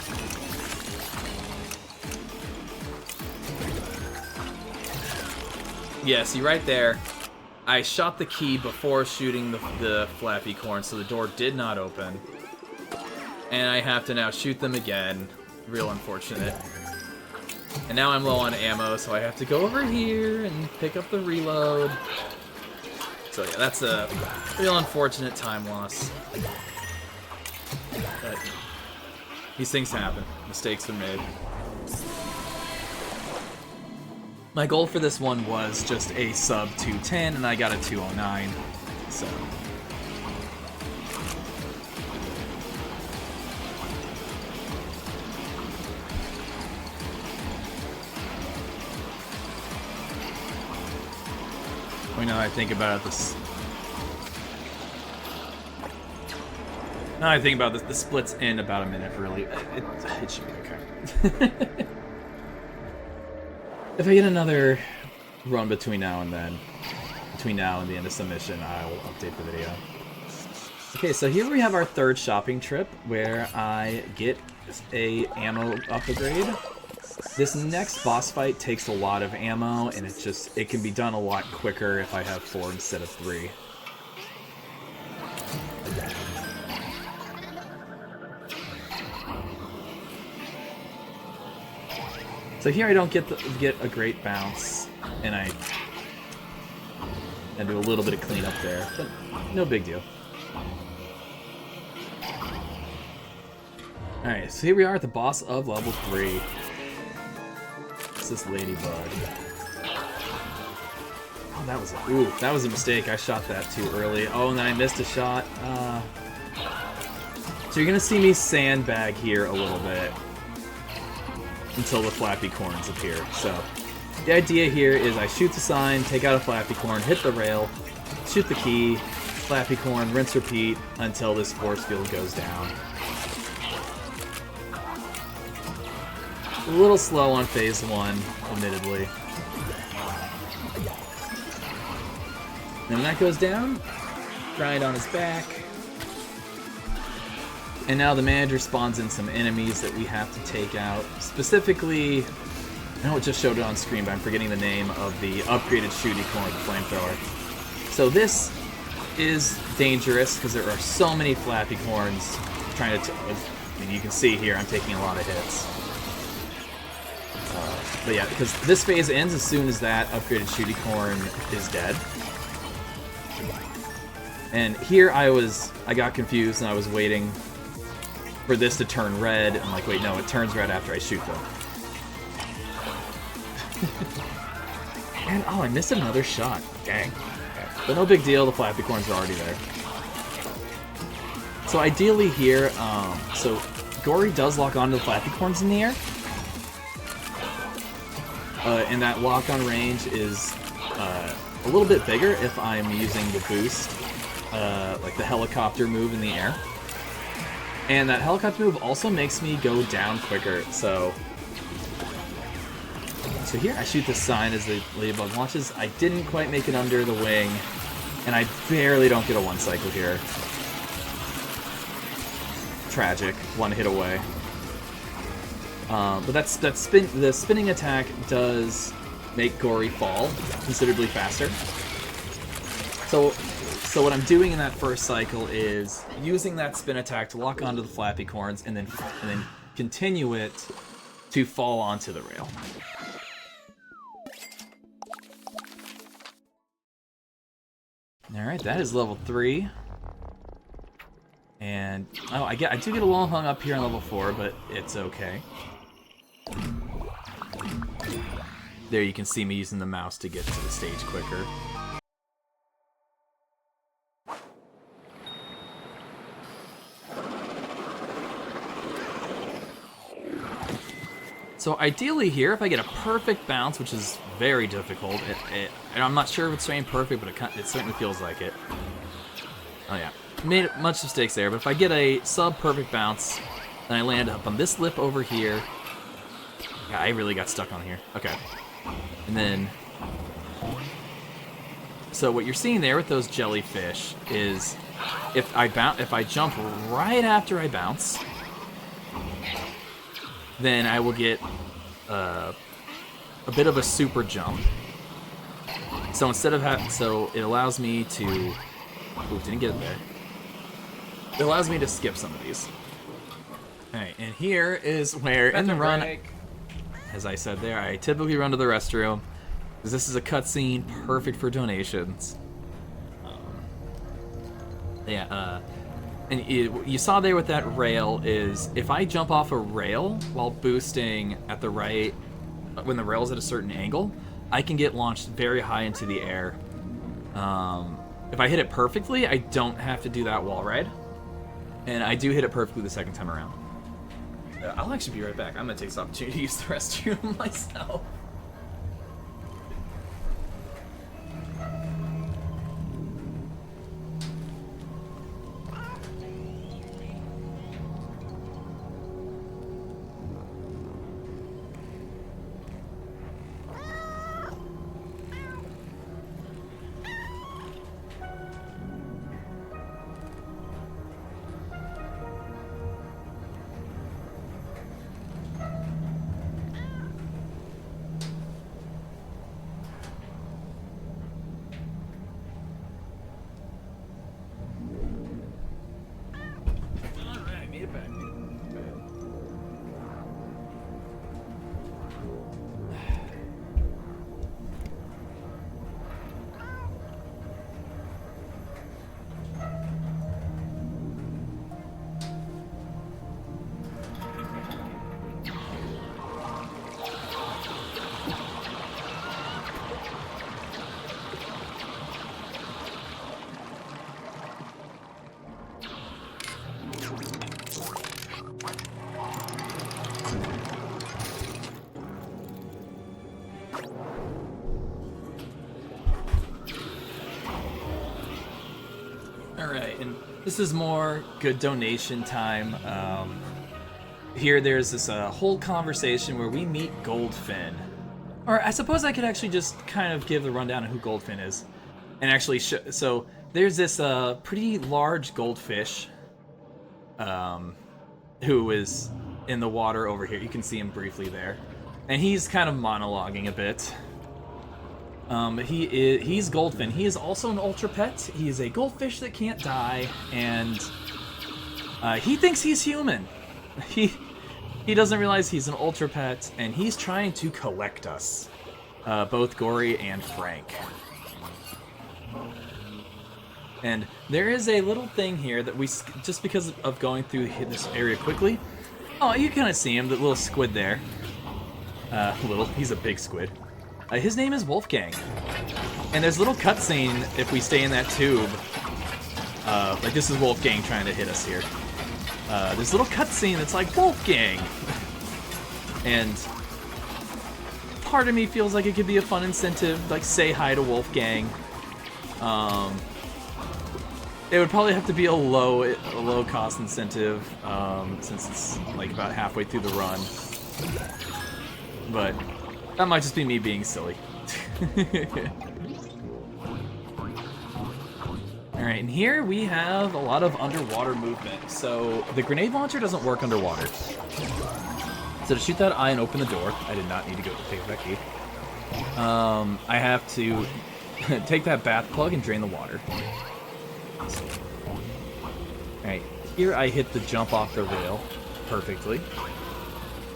Yeah, see right there, I shot the key before shooting the flappy corn, so the door did not open. And I have to now shoot them again. Real unfortunate. And now I'm low on ammo, so I have to go over here and pick up the reload. So yeah, that's a real unfortunate time loss. But these things happen. Mistakes are made. My goal for this one was just a sub 210, and I got a 209. So... now I think about it, now I think about this, the splits in about a minute, really. It should be okay. If I get another run between now and then, between now and the end of submission, I will update the video. Okay, so here we have our third shopping trip, where I get a ammo upgrade. This next boss fight takes a lot of ammo, and it can be done a lot quicker if I have 4 instead of 3. So here I don't get a great bounce, and I do a little bit of cleanup there, but no big deal. Alright, so here we are at the boss of level 3. This ladybug. Oh, that was a mistake. I shot that too early. Oh, and then I missed a shot. So you're gonna see me sandbag here a little bit until the flappy corns appear. So the idea here is I shoot the sign, take out a flappy corn, hit the rail, shoot the key, flappy corn, rinse, repeat until this force field goes down. A little slow on phase 1, admittedly. Then when that goes down, grind on his back. And now the manager spawns in some enemies that we have to take out. Specifically, I know it just showed it on screen, but I'm forgetting the name of the upgraded shooty corn with the flamethrower. So this is dangerous because there are so many flappy corns trying to... I mean, you can see here I'm taking a lot of hits. But yeah, because this phase ends as soon as that upgraded shooty corn is dead. And here I got confused and I was waiting for this to turn red. I'm like, wait, no, it turns red after I shoot them. And oh, I missed another shot. Dang. Okay. But no big deal, the flappy corns are already there. So ideally here, so Gori does lock onto the flappy corns in the air. And that lock-on range is a little bit bigger if I'm using the boost, like the helicopter move in the air. And that helicopter move also makes me go down quicker, so here I shoot the sign as the ladybug launches. I didn't quite make it under the wing, and I barely don't get a 1 cycle here. Tragic, 1 hit away. But the spinning attack does make Gori fall considerably faster. So what I'm doing in that first cycle is using that spin attack to lock onto the flappy corns and then continue it to fall onto the rail. Alright, that is level 3. And oh, I do get a little hung up here on level 4, but it's okay. There you can see me using the mouse to get to the stage quicker. So ideally here, if I get a perfect bounce, which is very difficult, and I'm not sure if it's staying perfect, but it certainly feels like it. Oh yeah, made much mistakes there, but if I get a sub-perfect bounce, and I land up on this lip over here, yeah, I really got stuck on here. Okay, and then, so what you're seeing there with those jellyfish is, if I jump right after I bounce, then I will get a bit of a super jump. So instead of so it allows me to, ooh, didn't get it there. It allows me to skip some of these. Alright, and here is where in the run, as I said there, I typically run to the restroom, because this is a cutscene perfect for donations. And you saw there with that rail is, if I jump off a rail while boosting at the right, when the rail's at a certain angle, I can get launched very high into the air. If I hit it perfectly, I don't have to do that wall ride. And I do hit it perfectly the second time around. I'll actually be right back. I'm going to take this opportunity to use the restroom myself. Alright, and this is more good donation time. Here there's this whole conversation where we meet Goldfin. Or I suppose I could actually just kind of give the rundown of who Goldfin is. And actually, so there's this pretty large goldfish who is in the water over here. You can see him briefly there. And he's kind of monologuing a bit. He's Goldfin. He is also an ultra pet. He is a goldfish that can't die, and he thinks he's human. He doesn't realize he's an ultra pet, and he's trying to collect us, both Gori and Frank. And there is a little thing here that we, just because of going through this area quickly. Oh, you kind of see him, the little squid there. He's a big squid. His name is Wolfgang. And there's a little cutscene if we stay in that tube. Like, this is Wolfgang trying to hit us here. There's a little cutscene that's like, Wolfgang! And part of me feels like it could be a fun incentive, like, say hi to Wolfgang. It would probably have to be a low cost incentive, since it's like about halfway through the run. But that might just be me being silly. Alright, and here we have a lot of underwater movement. So the grenade launcher doesn't work underwater. So to shoot that eye and open the door, I did not need to go take that key. I have to take that bath plug and drain the water. Alright, here I hit the jump off the rail perfectly.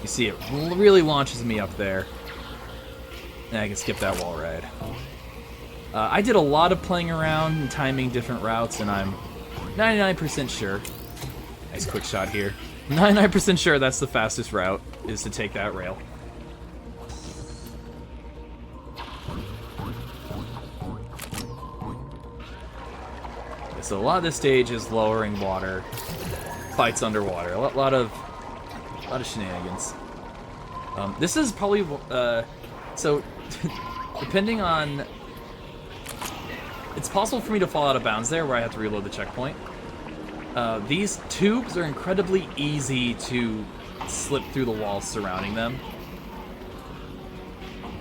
You see it really launches me up there. And I can skip that wall ride. I did a lot of playing around and timing different routes, and I'm 99% sure Nice quick shot here. 99% sure that's the fastest route, is to take that rail. So a lot of this stage is lowering water, fights underwater, a lot of shenanigans. This is probably so depending on, it's possible for me to fall out of bounds there where I have to reload the checkpoint. These tubes are incredibly easy to slip through the walls surrounding them,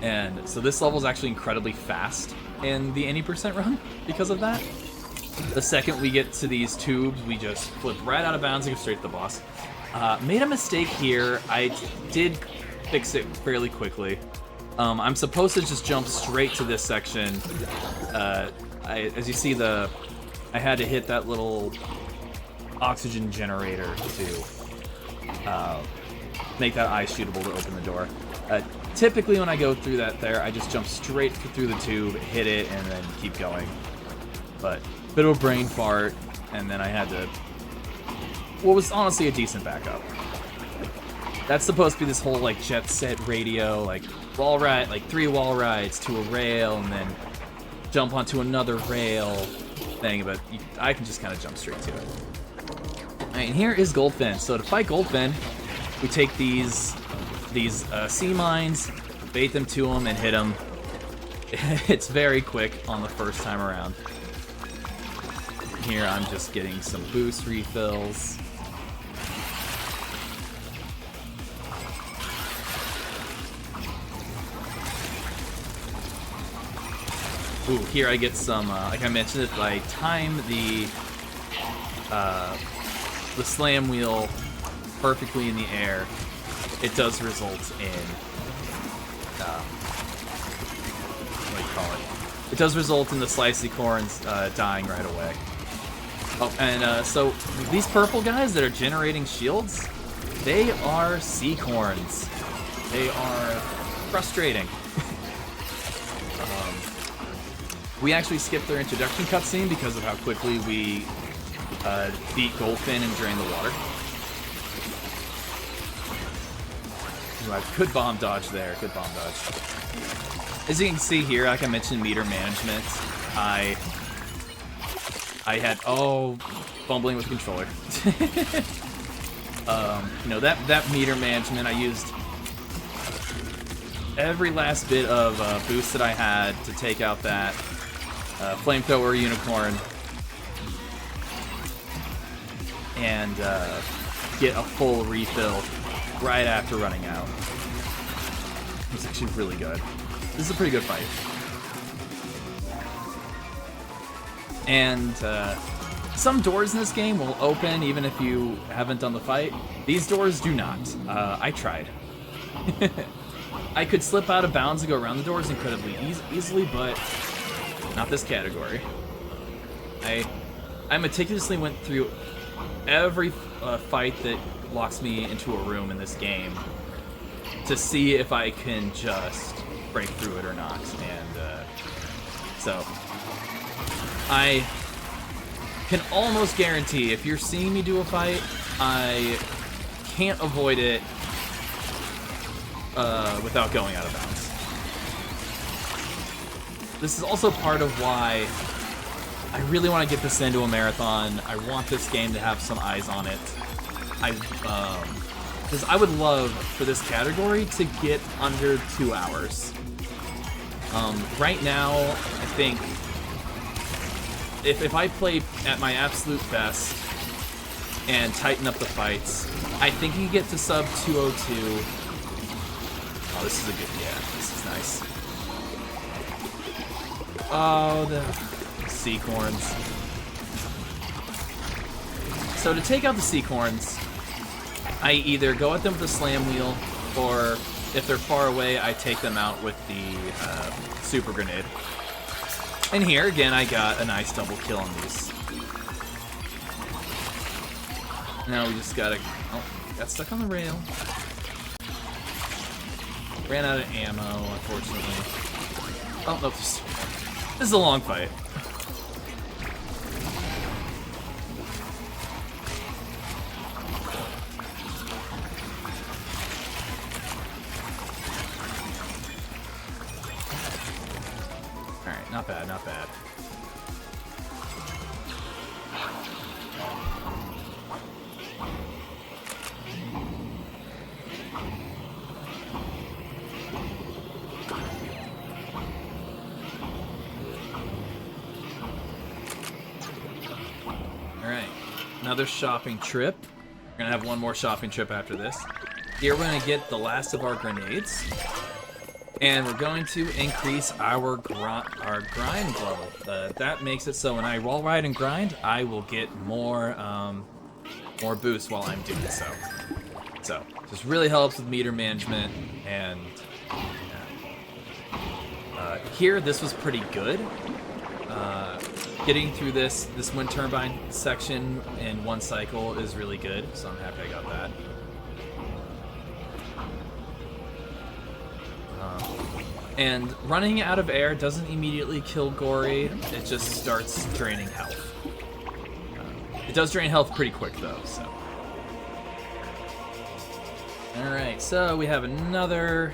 and so this level is actually incredibly fast in the 80% run because of that. The second we get to these tubes, we just flip right out of bounds and go straight to the boss. Made a mistake here. I did fix it fairly quickly. I'm supposed to just jump straight to this section. As you see, I had to hit that little oxygen generator to make that eye shootable to open the door. Typically when I go through that there, I just jump straight through the tube, hit it, and then keep going. But bit of a brain fart, and then I had to, what was honestly a decent backup. That's supposed to be this whole like jet set radio, like wall ride, like 3 wall rides to a rail, and then jump onto another rail thing, but I can just kind of jump straight to it. Alright, and here is Goldfin. So to fight Goldfin, we take these sea mines, bait them to him, and hit him. It's very quick on the first time around. Here I'm just getting some boost refills. Ooh, here I get some, like I mentioned, if I time the slam wheel perfectly in the air, it does result in, what do you call it? It does result in the slicey corns dying right away. Oh, and so these purple guys that are generating shields, they are sea corns. They are frustrating. We actually skipped their introduction cutscene because of how quickly we beat Goldfin and drained the water. Good bomb dodge there, good bomb dodge. As you can see here, like I mentioned, meter management. I had, fumbling with the controller. You know, that meter management, I used every last bit of boost that I had to take out that flamethrower unicorn and get a full refill right after running out. It's actually really good. This is a pretty good fight. And some doors in this game will open even if you haven't done the fight. These doors do not. I tried. I could slip out of bounds and go around the doors incredibly easily, but not this category. I meticulously went through every fight that locks me into a room in this game to see if I can just break through it or not. And so I can almost guarantee if you're seeing me do a fight, I can't avoid it without going out of bounds. This is also part of why I really want to get this into a marathon. I want this game to have some eyes on it. Because I would love for this category to get under 2 hours. Right now, I think if I play at my absolute best and tighten up the fights, I think you get to sub 202. Oh, this is a good, yeah, this is nice. Oh, the sea corns. So to take out the sea corns, I either go at them with the slam wheel, or if they're far away, I take them out with the super grenade. And here, again, I got a nice double kill on these. Now we just gotta... Oh, got stuck on the rail. Ran out of ammo, unfortunately. Oh, no, this is a long fight. not bad, not bad. Alright, another shopping trip. We're gonna have one more shopping trip after this. Here we're gonna get the last of our grenades. And we're going to increase our grind level. That makes it so when I wall ride and grind, I will get more boost while I'm doing so. So, this really helps with meter management, and here, this was pretty good. Getting through this wind turbine section in one cycle is really good, so I'm happy I got that. And running out of air doesn't immediately kill Gori, it just starts draining health. It does drain health pretty quick though, so. Alright, so we have another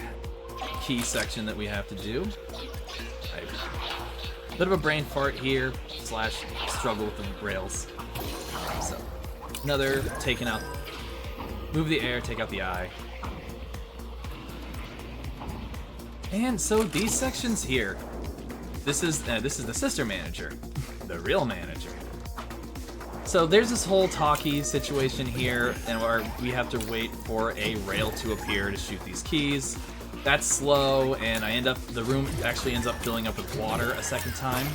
key section that we have to do. A bit of a brain fart here, / struggle with the rails. So, another taking out, move the air, take out the eye. And so these sections here, this is the sister manager, the real manager. So there's this whole talkie situation here, and where we have to wait for a rail to appear to shoot these keys. That's slow, and the room actually ends up filling up with water a second time.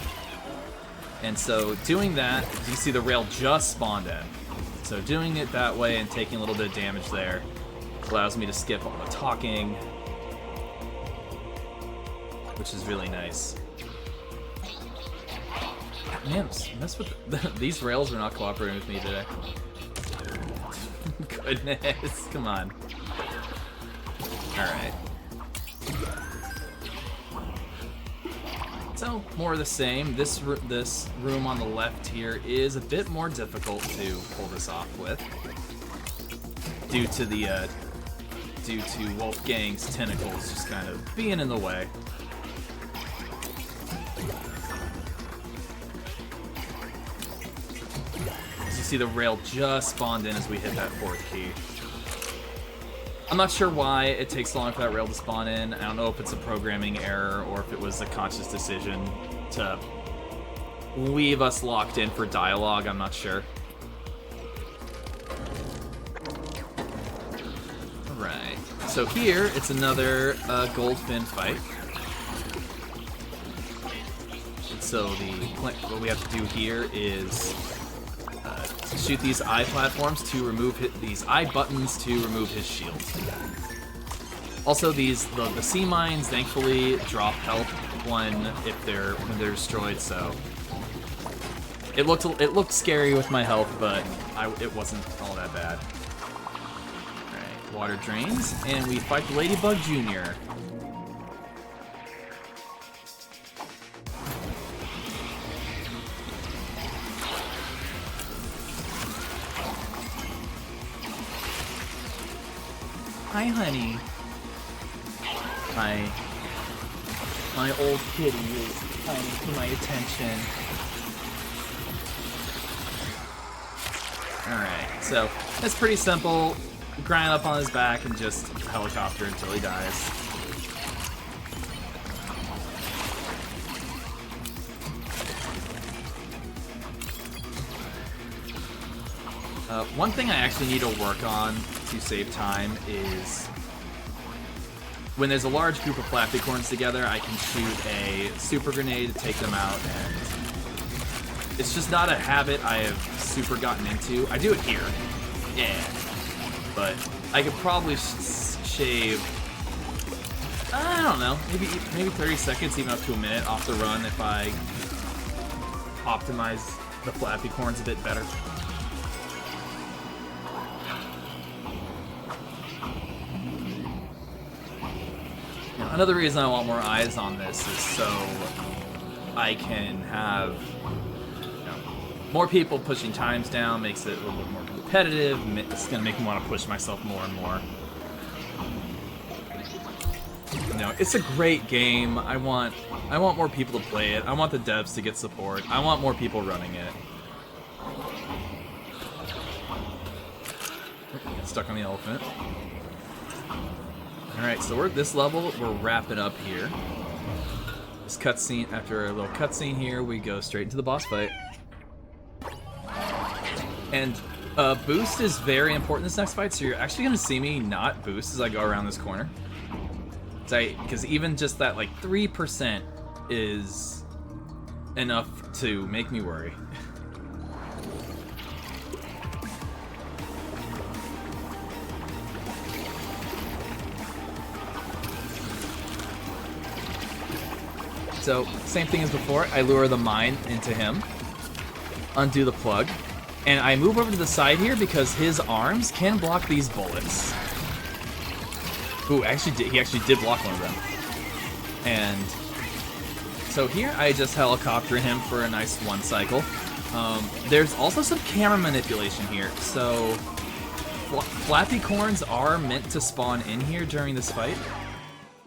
And so doing that, you see the rail just spawned in. So doing it that way and taking a little bit of damage there allows me to skip all the talking, which is really nice. Man, mess with these rails are not cooperating with me today. Goodness, come on. Alright. So, more of the same. This room on the left here is a bit more difficult to pull this off with, due to Wolfgang's tentacles just kind of being in the way. As you see, the rail just spawned in as we hit that 4th key. I'm not sure why it takes so long for that rail to spawn in. I don't know if it's a programming error or if it was a conscious decision to leave us locked in for dialogue. I'm not sure. Alright, so here it's another Goldfin fight. And so what we have to do here is shoot these eye platforms to remove these eye buttons to remove his shield. Also, the sea mines thankfully drop health when they're destroyed. So it looked scary with my health, but it wasn't all that bad. All right, water drains, and we fight the Ladybug Jr. Hi, honey. My old kitty is trying to get my attention. Alright, so it's pretty simple. Grind up on his back and just helicopter until he dies. One thing I actually need to work on to save time is when there's a large group of Flappycorns together, I can shoot a super grenade to take them out, and it's just not a habit I have super gotten into. I do it here, yeah, but I could probably shave, I don't know, maybe 30 seconds, even up to a minute off the run if I optimize the Flappycorns a bit better. Another reason I want more eyes on this is so I can have more people pushing times down, makes it a little bit more competitive. It's going to make me want to push myself more and more. know, it's a great game. I want more people to play it. I want the devs to get support. I want more people running it. Get stuck on the elephant. Alright, so we're at this level, we're wrapping up here. This cutscene, after a little cutscene here, we go straight into the boss fight. And boost is very important in this next fight, so you're actually going to see me not boost as I go around this corner. Because even just that like 3% is enough to make me worry. So, same thing as before, I lure the mine into him, undo the plug, and I move over to the side here because his arms can block these bullets. Ooh, he actually did block one of them. And so here I just helicopter him for a nice one cycle. There's also some camera manipulation here, so flappy corns are meant to spawn in here during this fight,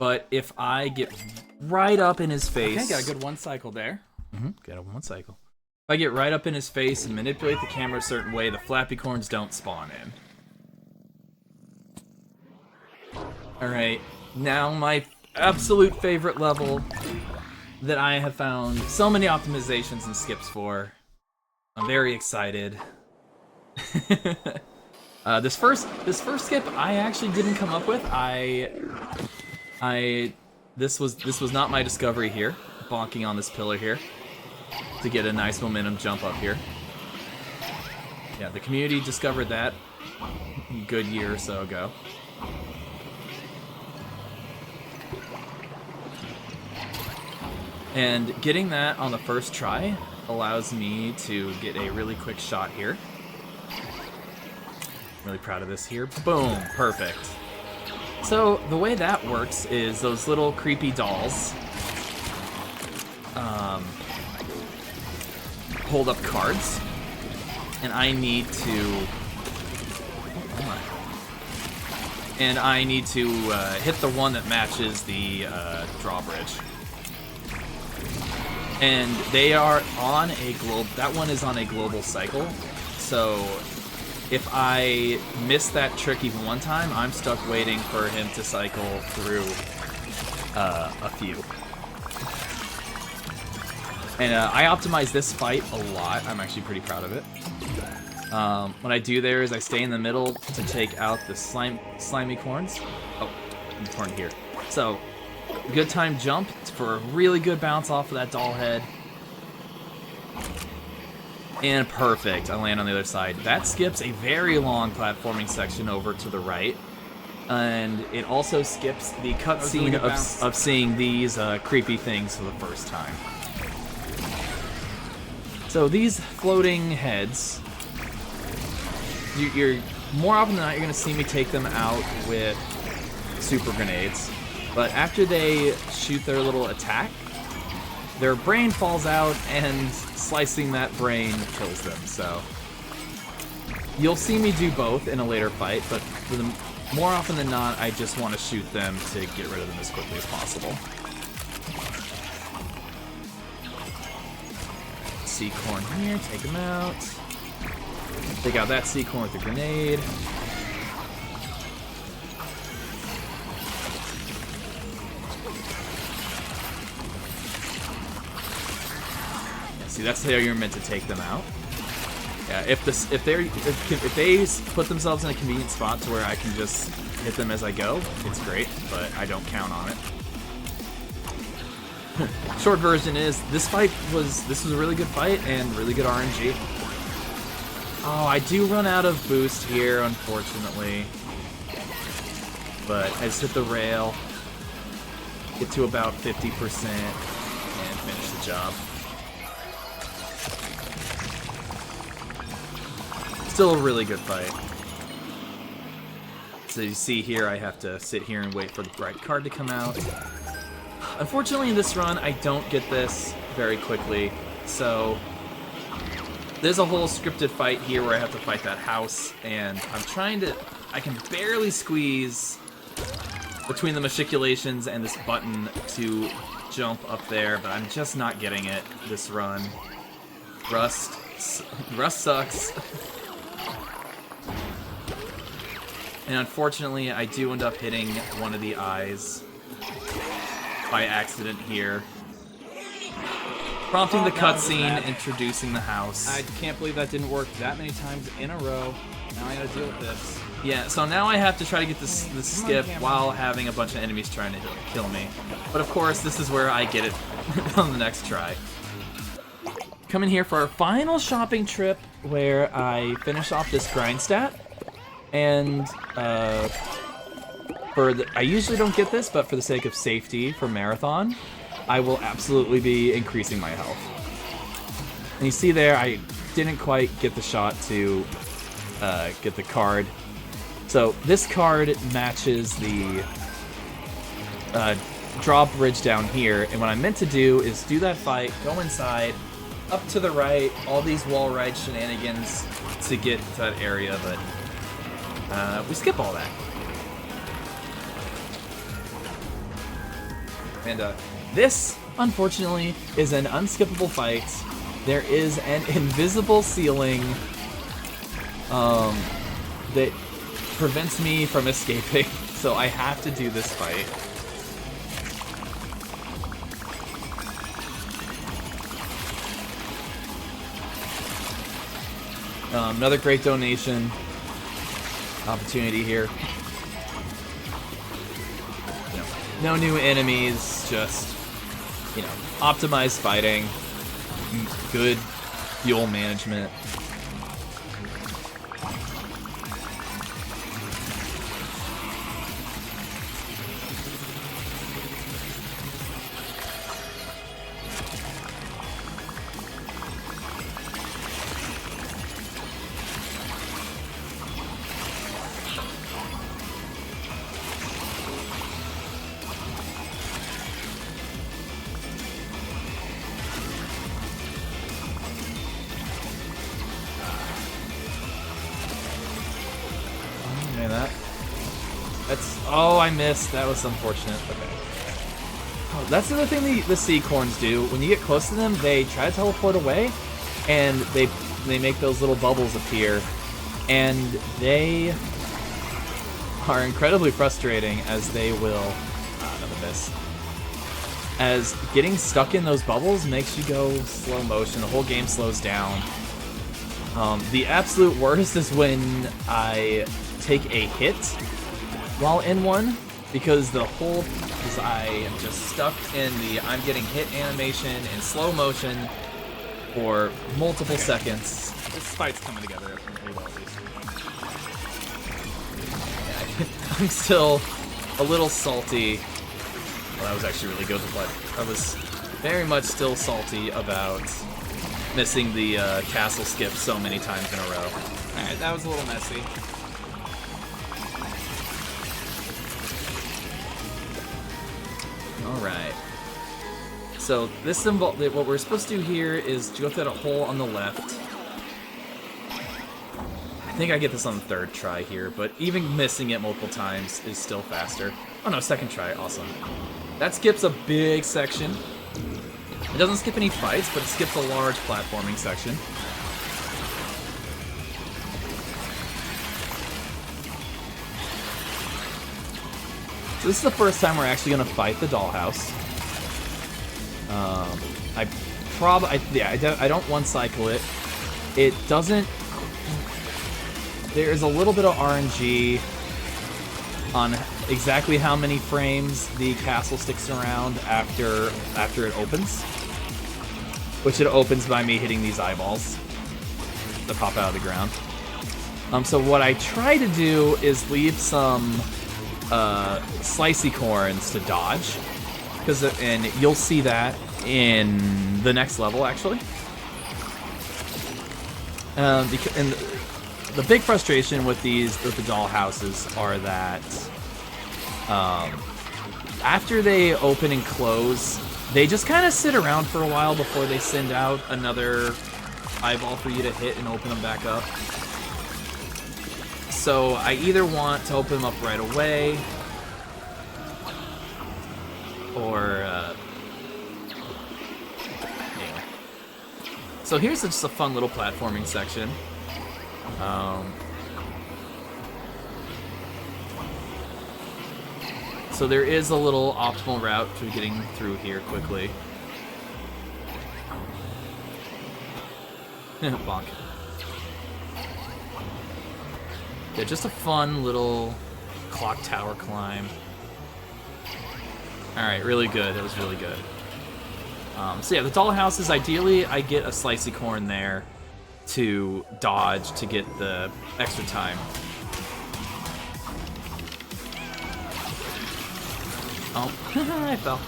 but if I get right up in his face... Okay, got a good one cycle there. Got a one cycle. If I get right up in his face and manipulate the camera a certain way, the flappy corns don't spawn in. Alright, now my absolute favorite level that I have found so many optimizations and skips for. I'm very excited. This first skip I actually didn't come up with. This was not my discovery here, bonking on this pillar here to get a nice momentum jump up here. Yeah, the community discovered that a good year or so ago. And getting that on the first try allows me to get a really quick shot here. Really proud of this here. Boom, perfect. So the way that works is those little creepy dolls hold up cards, and I need to hit the one that matches the drawbridge. And they are on a that one is on a global cycle, so if I miss that trick even one time, I'm stuck waiting for him to cycle through a few. And I optimize this fight a lot. I'm actually pretty proud of it. What I do there is I stay in the middle to take out the slimy corns. Oh, I'm torn here. So, good time jump for a really good bounce off of that doll head. And perfect, I land on the other side. That skips a very long platforming section over to the right. And it also skips the cutscene of seeing these creepy things for the first time. So these floating heads, you're more often than not, you're going to see me take them out with super grenades. But after they shoot their little attack, their brain falls out, and slicing that brain kills them. So you'll see me do both in a later fight, but for the more often than not, I just want to shoot them to get rid of them as quickly as possible. C-corn here, take them out. Take out that C-corn with a grenade. See, that's how you're meant to take them out. Yeah, if they put themselves in a convenient spot to where I can just hit them as I go, it's great, but I don't count on it. Short version is this was a really good fight and really good RNG. Oh, I do run out of boost here, unfortunately. But I just hit the rail, get to about 50%, and finish the job. Still a really good fight. So you see here, I have to sit here and wait for the bright card to come out. Unfortunately, in this run, I don't get this very quickly. So there's a whole scripted fight here where I have to fight that house, and I can barely squeeze between the machiculations and this button to jump up there, but I'm just not getting it this run. Rust sucks. And unfortunately, I do end up hitting one of the eyes by accident here. Prompting the cutscene, introducing the house. I can't believe that didn't work that many times in a row. Now I gotta deal with this. Yeah, so now I have to try to get this skip while having a bunch of enemies trying to kill me. But of course, this is where I get it on the next try. Coming here for our final shopping trip, where I finish off this grind stat. And I usually don't get this, but for the sake of safety for Marathon, I will absolutely be increasing my health. And you see there, I didn't quite get the shot to get the card. So this card matches the drawbridge down here, and what I meant to do is do that fight, go inside, up to the right, all these wall ride shenanigans to get to that area, but we skip all that. And this, unfortunately, is an unskippable fight. There is an invisible ceiling that prevents me from escaping, so I have to do this fight. Another great donation opportunity here. No new enemies, just, optimized fighting, good fuel management. Oh, I missed. That was unfortunate. Okay. Oh, that's the other thing the sea corns do. When you get close to them, they try to teleport away, and they make those little bubbles appear, and they are incredibly frustrating, as they will. As getting stuck in those bubbles makes you go slow motion. The whole game slows down. The absolute worst is when I take a hit while in one, because I am just stuck in the I'm getting hit animation in slow motion for multiple seconds. This fight's coming together pretty well, at least. I'm still a little salty. Well, that was actually really good, but I was very much still salty about missing the castle skip so many times in a row. Alright, that was a little messy. Alright. So this symbol, what we're supposed to do here is to go through that hole on the left. I think I get this on the third try here, but even missing it multiple times is still faster. Oh no, second try, awesome. That skips a big section. It doesn't skip any fights, but it skips a large platforming section. So this is the first time we're actually going to fight the dollhouse. I don't one-cycle it. It doesn't... There's a little bit of RNG on exactly how many frames the castle sticks around after it opens. Which it opens by me hitting these eyeballs that pop out of the ground. So what I try to do is leave some slicey corns to dodge, and you'll see that in the next level, actually. And the big frustration with the doll houses are that after they open and close, they just kind of sit around for a while before they send out another eyeball for you to hit and open them back up. So I either want to open them up right away, or anyway. So here's just a fun little platforming section. So there is a little optimal route to getting through here quickly. Bonk. Yeah, just a fun little clock tower climb. Alright, really good. That was really good. So yeah, the dollhouses, ideally I get a slicey corn there to dodge to get the extra time. Oh, I fell.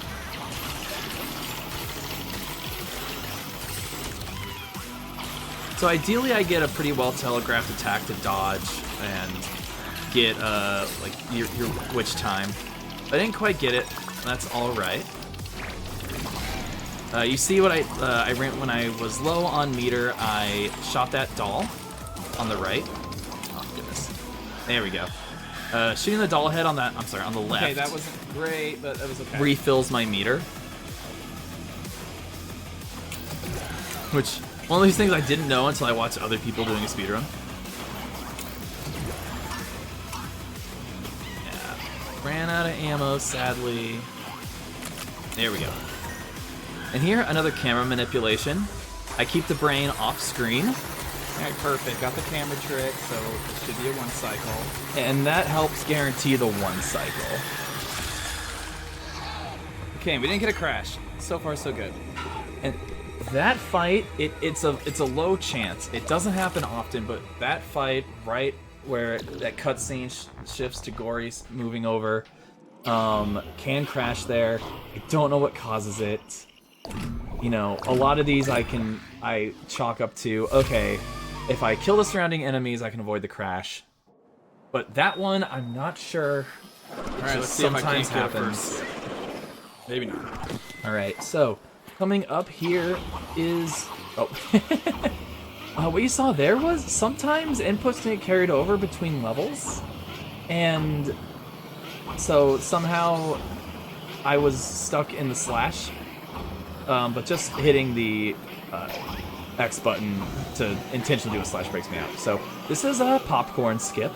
So ideally I get a pretty well telegraphed attack to dodge and get like your witch time. I didn't quite get it. That's all right. You see what I ran when I was low on meter. I shot that doll on the right. Oh goodness. There we go. Shooting the doll head on that. I'm sorry, on the left. Okay, that wasn't great, but that was okay. Refills my meter. Which, one of these things I didn't know until I watched other people doing a speedrun. Yeah. Ran out of ammo, sadly. There we go. And here, another camera manipulation. I keep the brain off screen. Alright, perfect. Got the camera trick, so it should be a 1 cycle. And that helps guarantee the 1 cycle. Okay, we didn't get a crash. So far, so good. And that fight, it's a low chance. It doesn't happen often, but that fight, right where that cutscene shifts to Gori's moving over, can crash there. I don't know what causes it. You know, a lot of these I chalk up to, okay, if I kill the surrounding enemies, I can avoid the crash. But that one, I'm not sure. Alright, let's see if I can't get it first. Maybe not. Alright, so coming up here is... Oh. What you saw there was sometimes inputs get carried over between levels. And so somehow I was stuck in the slash. But just hitting the X button to intentionally do a slash breaks me out. So this is a popcorn skip.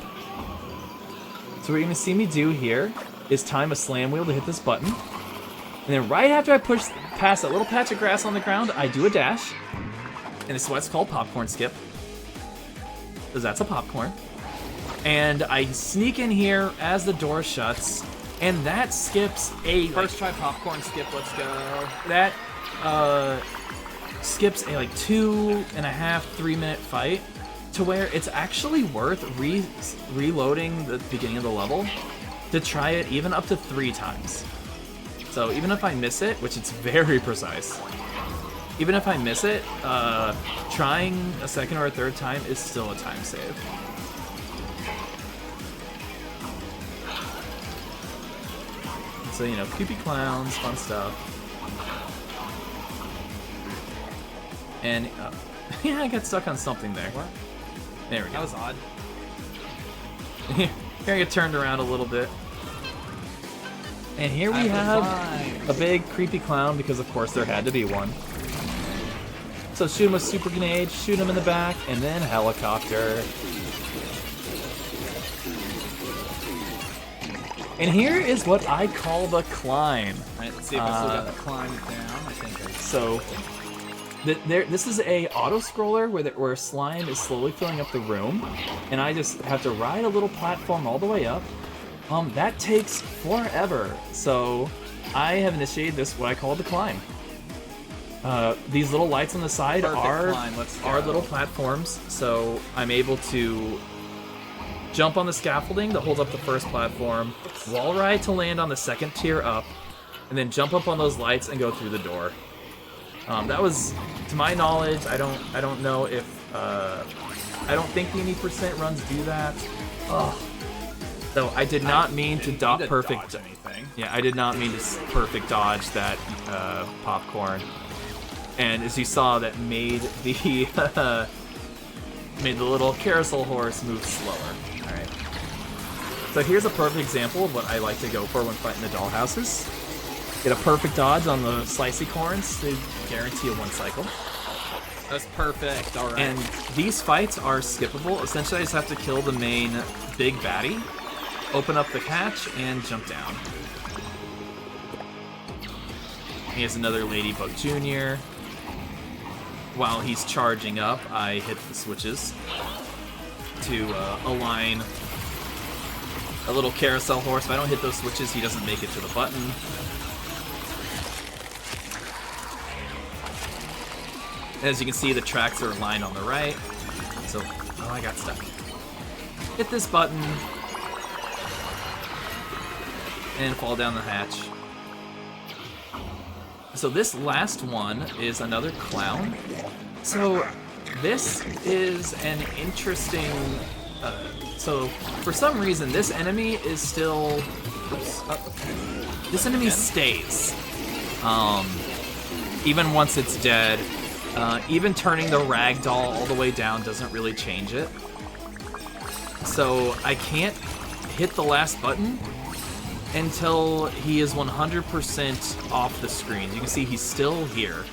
So what you're going to see me do here is time a slam wheel to hit this button. And then right after I push past that little patch of grass on the ground, I do a dash. And this is why it's called popcorn skip. Because that's a popcorn. And I sneak in here as the door shuts. And that skips a... First try popcorn skip, let's go. That skips a like 2.5, 3 minute fight to where it's actually worth reloading the beginning of the level to try it even up to 3 times. So even if I miss it, which it's very precise, even if I miss it, trying a second or a third time is still a time save. So, you know, creepy clowns, fun stuff. And, yeah, I got stuck on something there. What? There we go. That was odd. Here I get turned around a little bit. And here we have a big creepy clown, because of course there had to be one. So shoot him with super grenade, shoot him in the back, and then helicopter. And here is what I call the climb. Alright, let's see if I still got the climb down. I think I So, this is a auto-scroller where slime is slowly filling up the room, and I just have to ride a little platform all the way up. That takes forever, so I have initiated this, what I call the climb. These little lights on the side are little platforms, so I'm able to jump on the scaffolding that holds up the first platform, wall ride to land on the second tier up, and then jump up on those lights and go through the door. That was, to my knowledge, I don't know if I don't think the 80% runs do that. Oh. So I did not mean to perfect dodge anything. Yeah, I did not mean to perfect dodge that popcorn. And as you saw, that made the made the little carousel horse move slower. All right. So here's a perfect example of what I like to go for when fighting the dollhouses. Get a perfect dodge on the slicey corns to guarantee a 1 cycle. That's perfect. All right. And these fights are skippable. Essentially, I just have to kill the main big baddie, open up the hatch, and jump down. He has another Ladybug Jr. While he's charging up, I hit the switches to align a little carousel horse. If I don't hit those switches, he doesn't make it to the button. As you can see, the tracks are aligned on the right. So, oh, I got stuck. Hit this button and fall down the hatch. So this last one is another clown. So this is an interesting... so for some reason, this enemy is still... Oops, this enemy stays. Even once it's dead. Even turning the ragdoll all the way down doesn't really change it. So I can't hit the last button until he is 100% off the screen. You can see he's still here.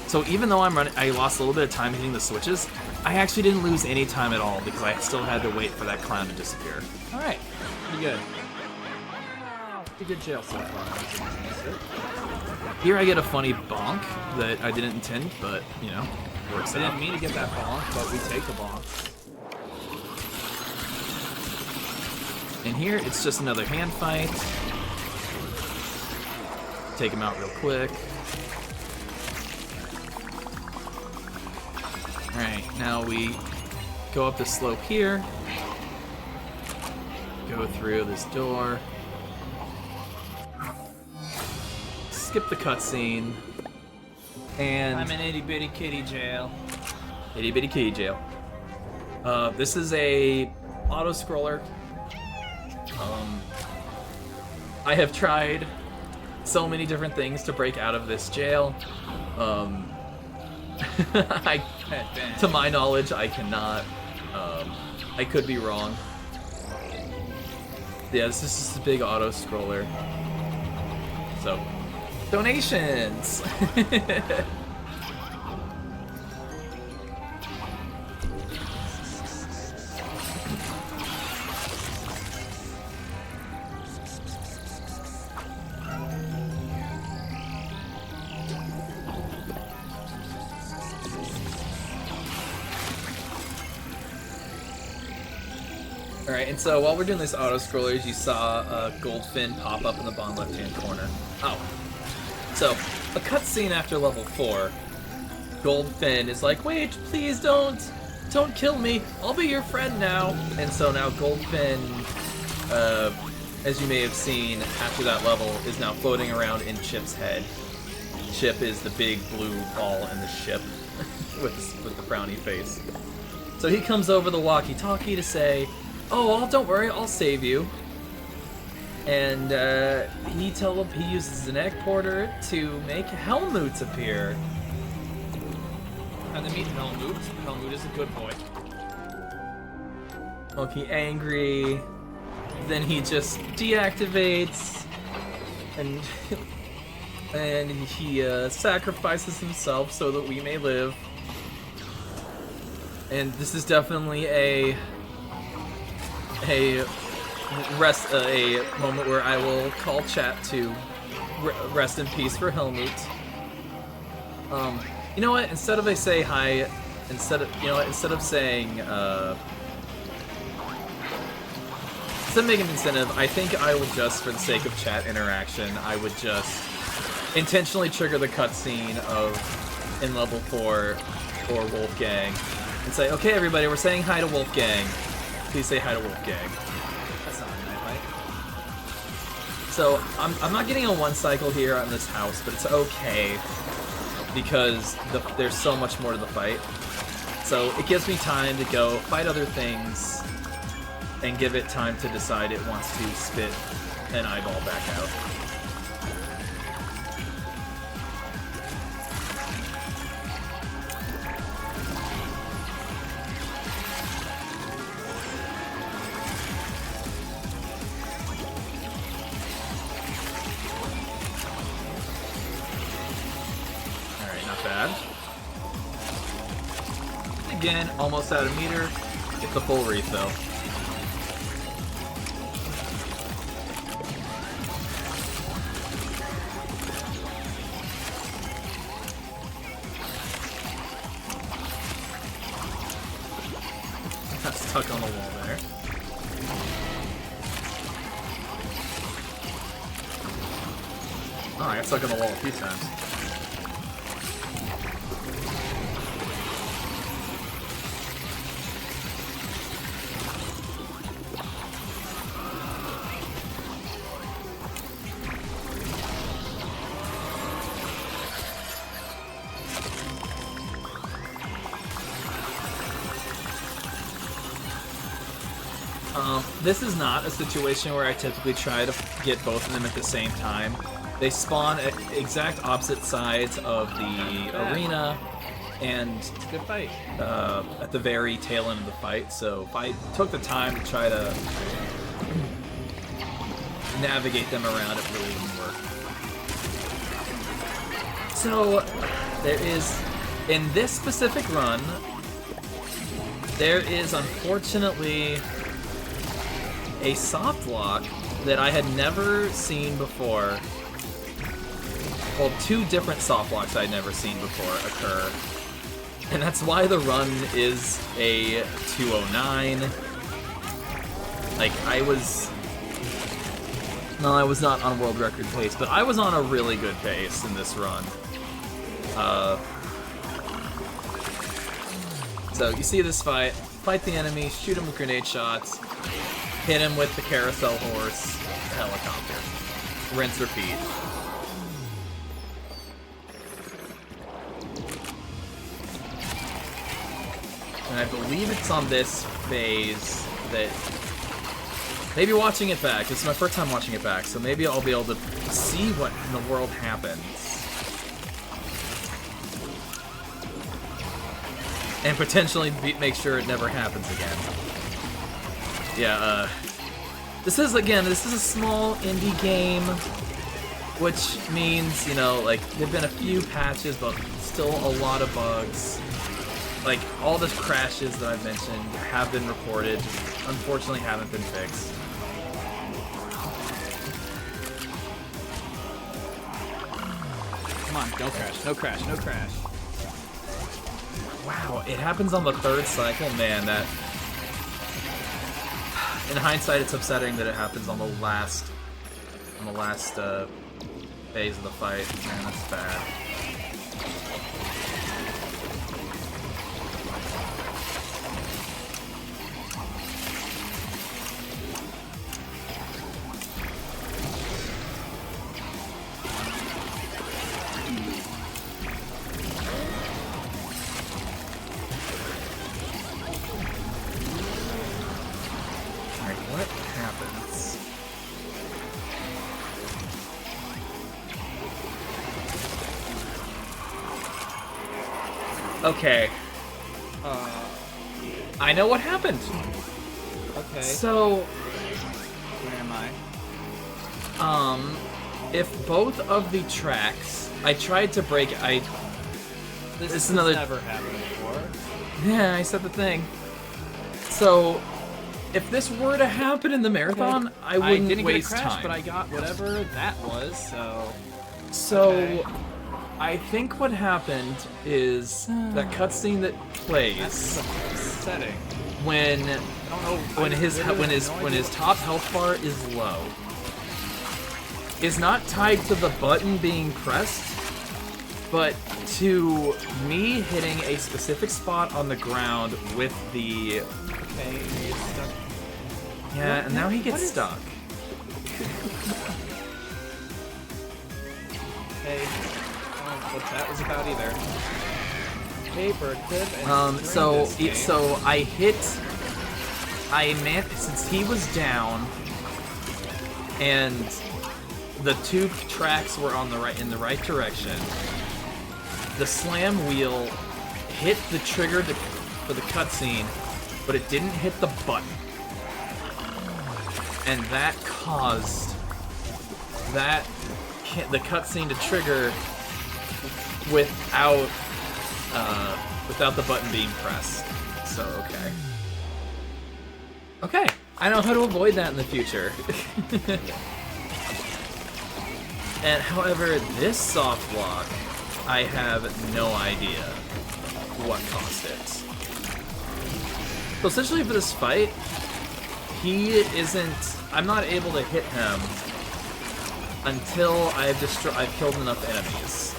So even though I lost a little bit of time hitting the switches, I actually didn't lose any time at all because I still had to wait for that clown to disappear. All right, pretty good. Pretty good jail so far. Here I get a funny bonk that I didn't intend, but, you know, works I out. didn't mean to get that bonk, but we take the bonk. And here, it's just another hand fight. Take him out real quick. Alright, now we go up the slope here. Go through this door. Skip the cutscene. And I'm in itty bitty kitty jail. itty bitty kitty jail. This is a auto scroller. I have tried so many different things to break out of this jail. To my knowledge, I cannot. I could be wrong. Yeah, this is just a big auto scroller. So, donations. Alright, and so while we're doing this auto-scrollers, you saw a Goldfin pop up in the bottom left-hand corner. Oh. So, a cutscene after level 4, Goldfin is like, wait, please don't kill me, I'll be your friend now. And so now Goldfin, as you may have seen after that level, is now floating around in Chip's head. Chip is the big blue ball in the ship with the frowny face. So he comes over the walkie-talkie to say, oh, don't worry, I'll save you. And he uses an egg porter to make Helmut appear. And to meet Helmut. Helmut is a good boy. Monkey angry. Then he just deactivates, and he sacrifices himself so that we may live. And this is definitely a moment where I will call chat to rest in peace for Helmut. You know what? Instead of making an incentive, I think I would just, for the sake of chat interaction, I would just intentionally trigger the cutscene of in level 4 or Wolfgang and say, okay, everybody, we're saying hi to Wolfgang. Please say hi to Wolfgang. That's not right. So, I'm not getting a 1 cycle here on this house, but it's okay, because there's so much more to the fight. So, it gives me time to go fight other things, and give it time to decide it wants to spit an eyeball back out. again, almost out of meter. Get the full refill. Got stuck on the wall there. Oh, I got stuck on the wall a few times. This is not a situation where I typically try to get both of them at the same time. They spawn at exact opposite sides of the arena and It's a good fight. at the very tail end of the fight, so if I took the time to try to navigate them around, it really wouldn't work. So, there is, in this specific run, there is unfortunately a soft lock that I had never seen before. Well, two different soft locks I'd never seen before occur. And that's why the run is a 209. Like, I was not on world record pace, but I was on a really good pace in this run. So, you see this fight the enemy, shoot him with grenade shots, hit him with the carousel horse, helicopter. Rinse, repeat. And I believe it's on this phase that... Maybe watching it back. This is my first time watching it back, so maybe I'll be able to see what in the world happens. And potentially make sure it never happens again. Yeah, this is a small indie game, which means, you know, like, there've been a few patches, but still a lot of bugs. Like, all the crashes that I've mentioned have been reported, unfortunately haven't been fixed. Come on, no crash, no crash, no crash. Wow, it happens on the third cycle? Man, that... In hindsight, it's upsetting that it happens on the last phase of the fight. Man, that's bad. Okay. I know what happened. Okay. So, Where am I? if both of the tracks, I tried to break. This is has another. never happened before. Yeah, I said the thing. So, if this were to happen in the marathon, I wouldn't didn't waste get a crash, time. but I got whatever that was. So, Okay. I think what happened is that cutscene that plays That's upsetting. when I don't know. when his top health bar is low is not tied to the button being pressed, but to me hitting a specific spot on the ground with the Okay, he's stuck. yeah, and now he what gets is- stuck. Okay. What that was about either. Paper clip and since he was down and the two tracks were on in the right direction, the slam wheel hit the trigger for the cutscene, but it didn't hit the button, and that caused the cutscene to trigger without the button being pressed. so okay. Okay, I know how to avoid that in the future. And however, this soft block, I have no idea what caused it. So essentially for this fight, I'm not able to hit him until I've killed enough enemies.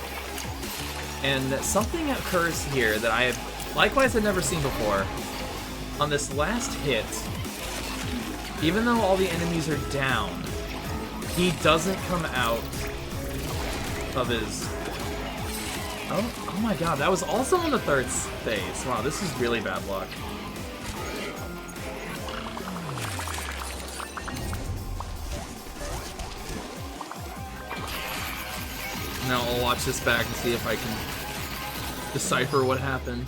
And something occurs here that I have, likewise, I've never seen before. On this last hit, even though all the enemies are down, he doesn't come out of his... Oh my god, that was also in the third phase. Wow, this is really bad luck. Now I'll watch this back and see if I can decipher what happened.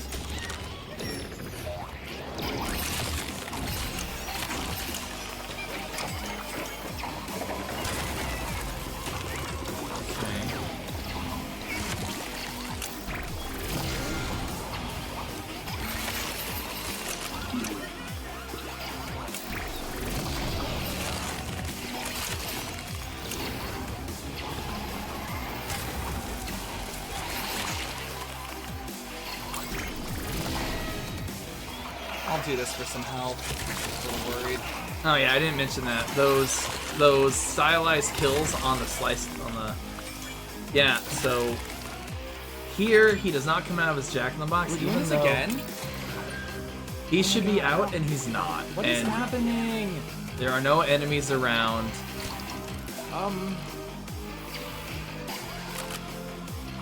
I'll do this for some help. I'm a little worried. Oh yeah, I didn't mention that. Those stylized kills on the slice on the... Yeah, so here he does not come out of his Jack-in-the-Box. We're doing this again? He should be out and he's not. What is happening? There are no enemies around.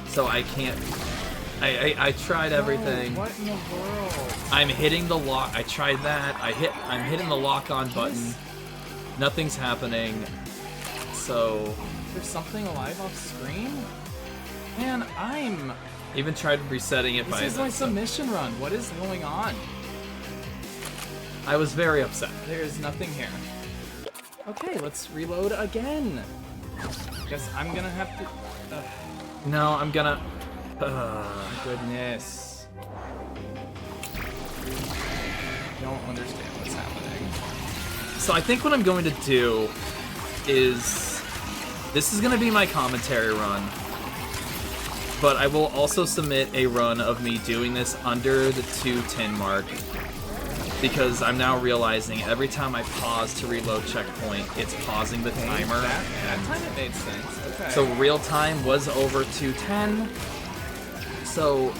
So I can't... I tried everything. What in the world? I'm hitting the lock. I tried that. I'm hitting the lock-on button. Nothing's happening. So There's something alive off screen? Man, I'm... even tried resetting it by... This is my submission run. What is going on? I was very upset. There's nothing here. Okay, let's reload again. Guess I'm gonna have to... No, I'm gonna... Goodness. Don't understand what's happening. So I think what I'm going to do is... This is going to be my commentary run. But I will also submit a run of me doing this under the 2:10 mark. Because I'm now realizing every time I pause to reload checkpoint, it's pausing the timer. That time it made sense. Okay. So real time was over 2:10. So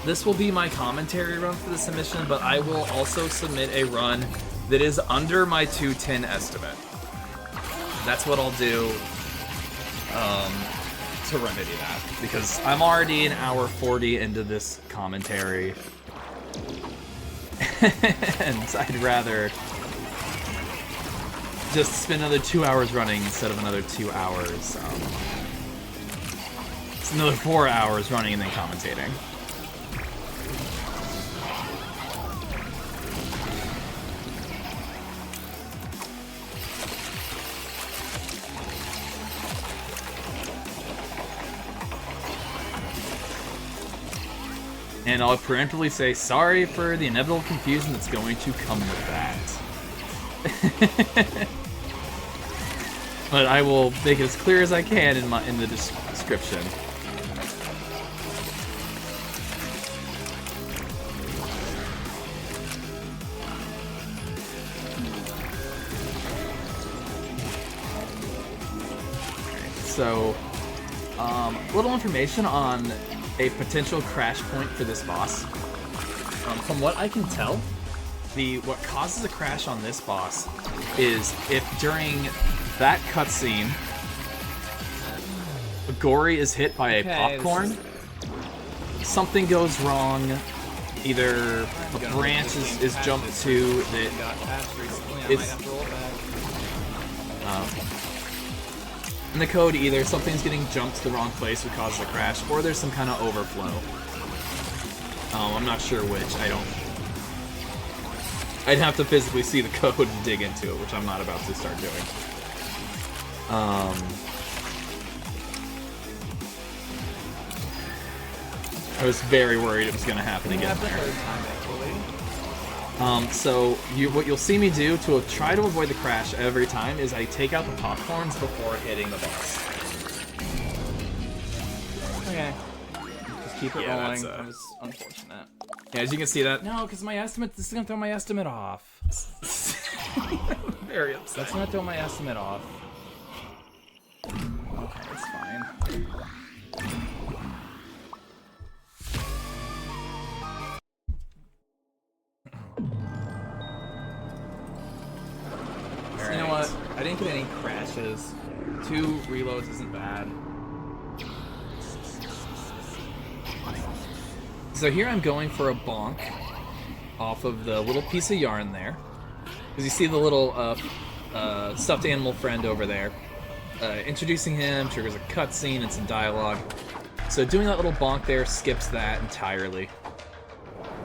this will be my commentary run for the submission, but I will also submit a run that is under my 2:10 estimate. That's what I'll do to remedy that, because I'm already an hour 40 into this commentary. And I'd rather just spend another 2 hours running instead of another 2 hours. It's another 4 hours running and then commentating. And I'll preemptively say sorry for the inevitable confusion that's going to come with that. But I will make it as clear as I can in the description. So, little information on a potential crash point for this boss. From what I can tell, what causes a crash on this boss is if during that cutscene, Gori is hit by a popcorn, something goes wrong, either a branch is jumped to that is... In the code, either something's getting jumped to the wrong place which causes a crash, or there's some kind of overflow. I'm not sure which. I'd have to physically see the code and dig into it, which I'm not about to start doing. I was very worried it was going to happen again. So what you'll see me do to try to avoid the crash every time is I take out the popcorns before hitting the boss. Okay. Just keep it Yeah, rolling. that's, That was unfortunate. Yeah, as you can see that. No, because my estimate. This is gonna throw my estimate off. Very upset. That's gonna throw my estimate off. Okay, it's fine. So you know what? I didn't get any crashes. 2 reloads isn't bad. So here I'm going for a bonk off of the little piece of yarn there. Because you see the little stuffed animal friend over there. Introducing him triggers a cutscene and some dialogue. So doing that little bonk there skips that entirely.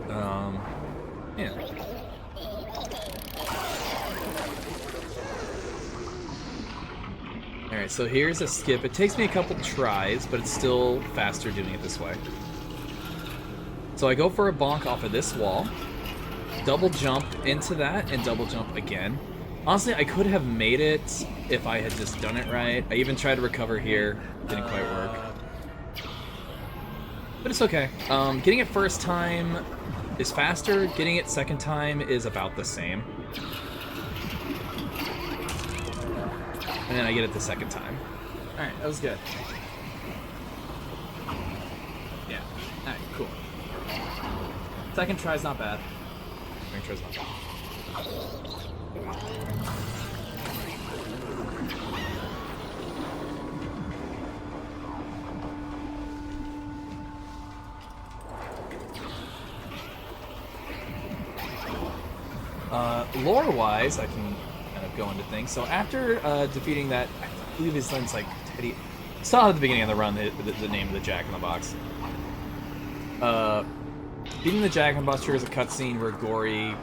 Yeah. Alright, so here's a skip. It takes me a couple tries, but it's still faster doing it this way. So I go for a bonk off of this wall, double jump into that, and double jump again. Honestly, I could have made it if I had just done it right. I even tried to recover here. Didn't quite work. But it's okay. Getting it first time is faster. Getting it second time is about the same. And then I get it the second time. Alright, that was good. Yeah. Alright, cool. Second try's not bad. Second try's not bad. Lore-wise, I can kind of go into things. So after defeating that, I believe his name's like Teddy. Saw at the beginning of the run the name of the Jack-in-the-Box. Beating the Jack-in-the-Box triggers a cutscene where Gori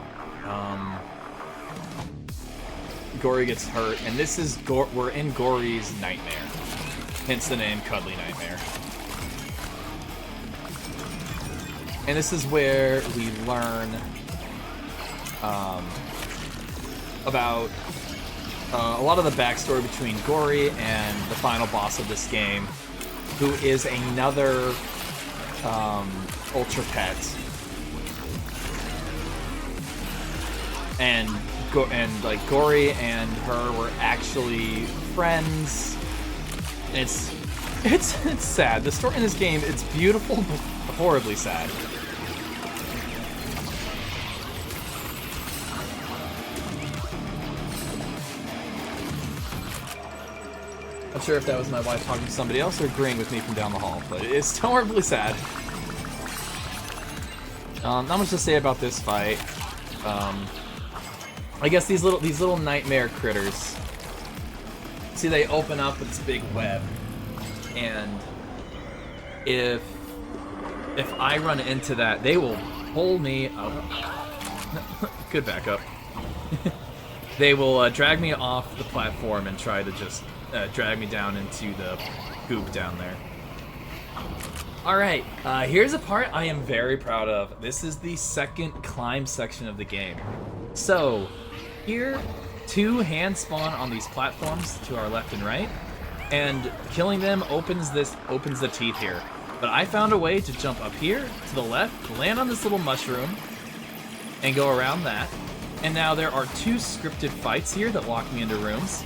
gets hurt, and this is we're in Gori's nightmare, hence the name Cuddly Nightmare. And this is where we learn about a lot of the backstory between Gori and the final boss of this game, who is another Ultra Pet. And like Gori and her were actually friends. It's sad. The story in this game, it's beautiful but horribly sad. I'm sure if that was my wife talking to somebody else or agreeing with me from down the hall, but it's horribly sad. Not much to say about this fight. I guess these little nightmare critters. See, they open up with this big web, and if I run into that, they will pull me up. Good backup. They will drag me off the platform and try to just drag me down into the goop down there. Alright, here's a part I am very proud of. This is the second climb section of the game. So, here, 2 hand spawn on these platforms to our left and right, and killing them opens the teeth here. But I found a way to jump up here, to the left, land on this little mushroom, and go around that. And now there are 2 scripted fights here that lock me into rooms.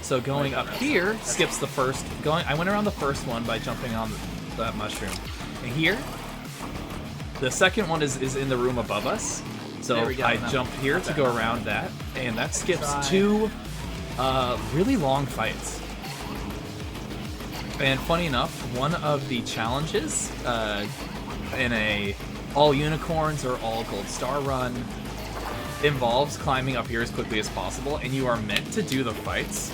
So going up here skips the first. I went around the first one by jumping on that mushroom. And here, the second one is in the room above us. So I jump here to go around that, and that skips 2 really long fights. And funny enough, one of the challenges in a all unicorns or all gold star run involves climbing up here as quickly as possible, and you are meant to do the fights,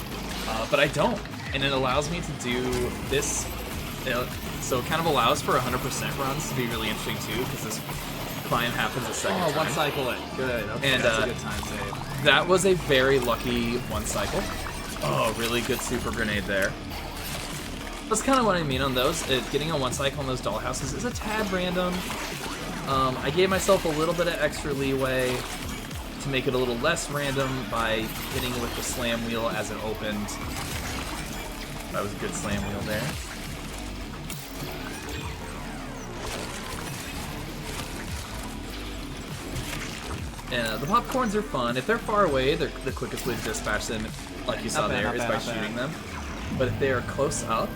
but I don't, and it allows me to do this. So it kind of allows for 100% runs to be really interesting too, because this climb happens a second time. One cycle it. Good. Okay, And, that's a good time save. That was a very lucky one cycle. Oh, really good super grenade there. That's kind of what I mean on those. Getting a one cycle on those dollhouses is a tad random. I gave myself a little bit of extra leeway to make it a little less random by hitting with the slam wheel as it opened. That was a good slam wheel there. And the popcorns are fun. If they're far away, the quickest way to dispatch them, like you saw there, is by shooting them. But if they are close up,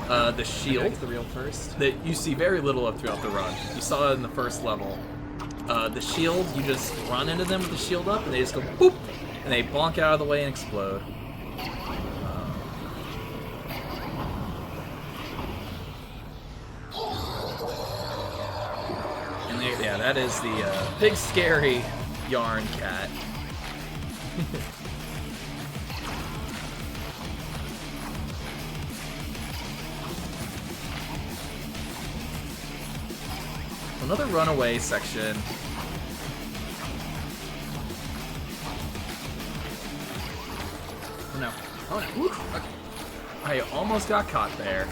the shield the real first. that you see very little of throughout the run. You saw it in the first level. The shield, you just run into them with the shield up, and they just go boop, and they bonk out of the way and explode. And there, yeah, that is the big scary yarn cat. Another runaway section. Oh no. Oh no. Woo. Okay. I almost got caught there.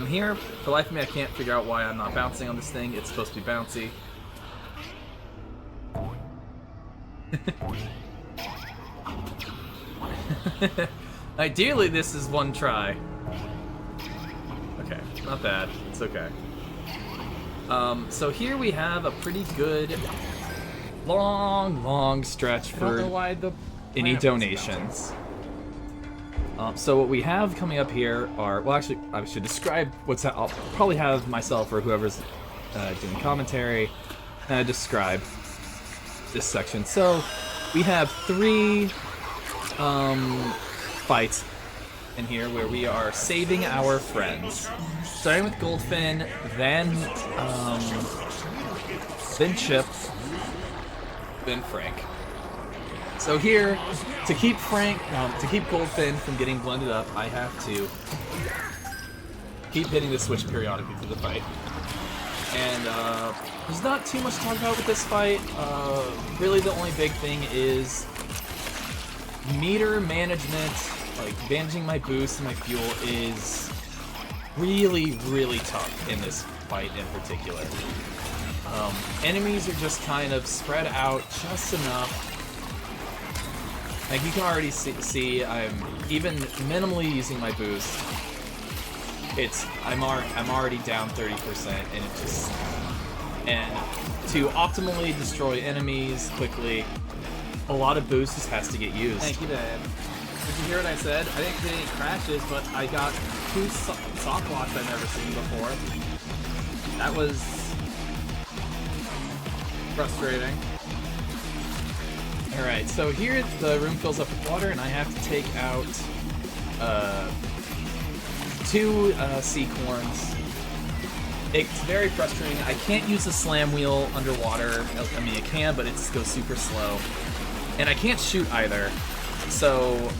Here, for the life of me, I can't figure out why I'm not bouncing on this thing. It's supposed to be bouncy. Ideally, this is one try. Okay, not bad. It's okay. So here we have a pretty good, long stretch I don't know for why the any planet was donations. So what we have coming up here are, well, actually, I should describe what's. I'll probably have myself or whoever's doing commentary describe this section. So we have 3 fights in here where we are saving our friends. Starting with Goldfin, then Chip, then Frank. So here, to keep Goldfin from getting blended up, I have to keep hitting the switch periodically through the fight. And there's not too much to talk about with this fight. Really, the only big thing is meter management. Like managing my boost and my fuel is really tough in this fight in particular. Enemies are just kind of spread out just enough. Like you can already see I'm even minimally using my boost. I'm already down 30%, and it just, and to optimally destroy enemies quickly, a lot of boost just has to get used. Thank you, Dad. Did you hear what I said? I didn't get any crashes, but I got 2 soft blocks I've never seen before. That was frustrating. Alright, so here the room fills up with water, and I have to take out 2 sea corns. It's very frustrating. I can't use the slam wheel underwater. I mean, I can, but it just goes super slow. And I can't shoot either. So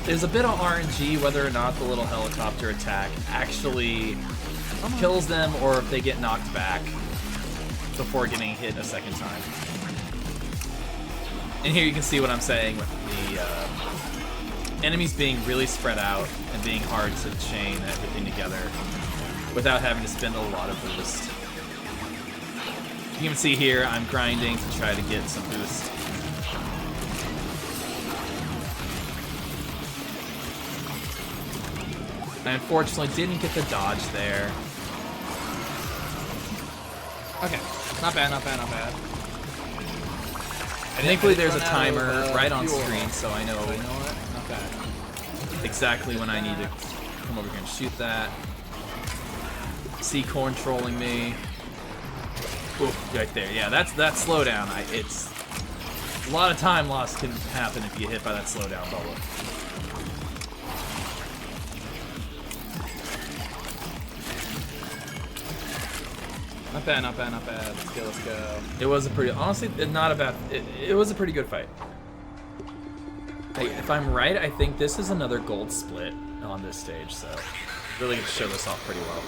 there's a bit of RNG whether or not the little helicopter attack actually kills them or if they get knocked back before getting hit a second time. And here you can see what I'm saying with the enemies being really spread out and being hard to chain everything together without having to spend a lot of boost. You can see here I'm grinding to try to get some boost. I unfortunately didn't get the dodge there. Okay, not bad. Thankfully there's a timer right on screen, so I know what? Not bad. exactly when I need to come over here and shoot that. Sea corn trolling me. Oof, right there. Yeah, that's that slowdown. It's a lot of time loss can happen if you get hit by that slowdown bubble. Not bad, not bad, not bad. Let's go, let's go. It was a pretty, honestly, not a bad, it was a pretty good fight. Hey, if I'm right, I think this is another gold split on this stage, so really gonna show this off pretty well.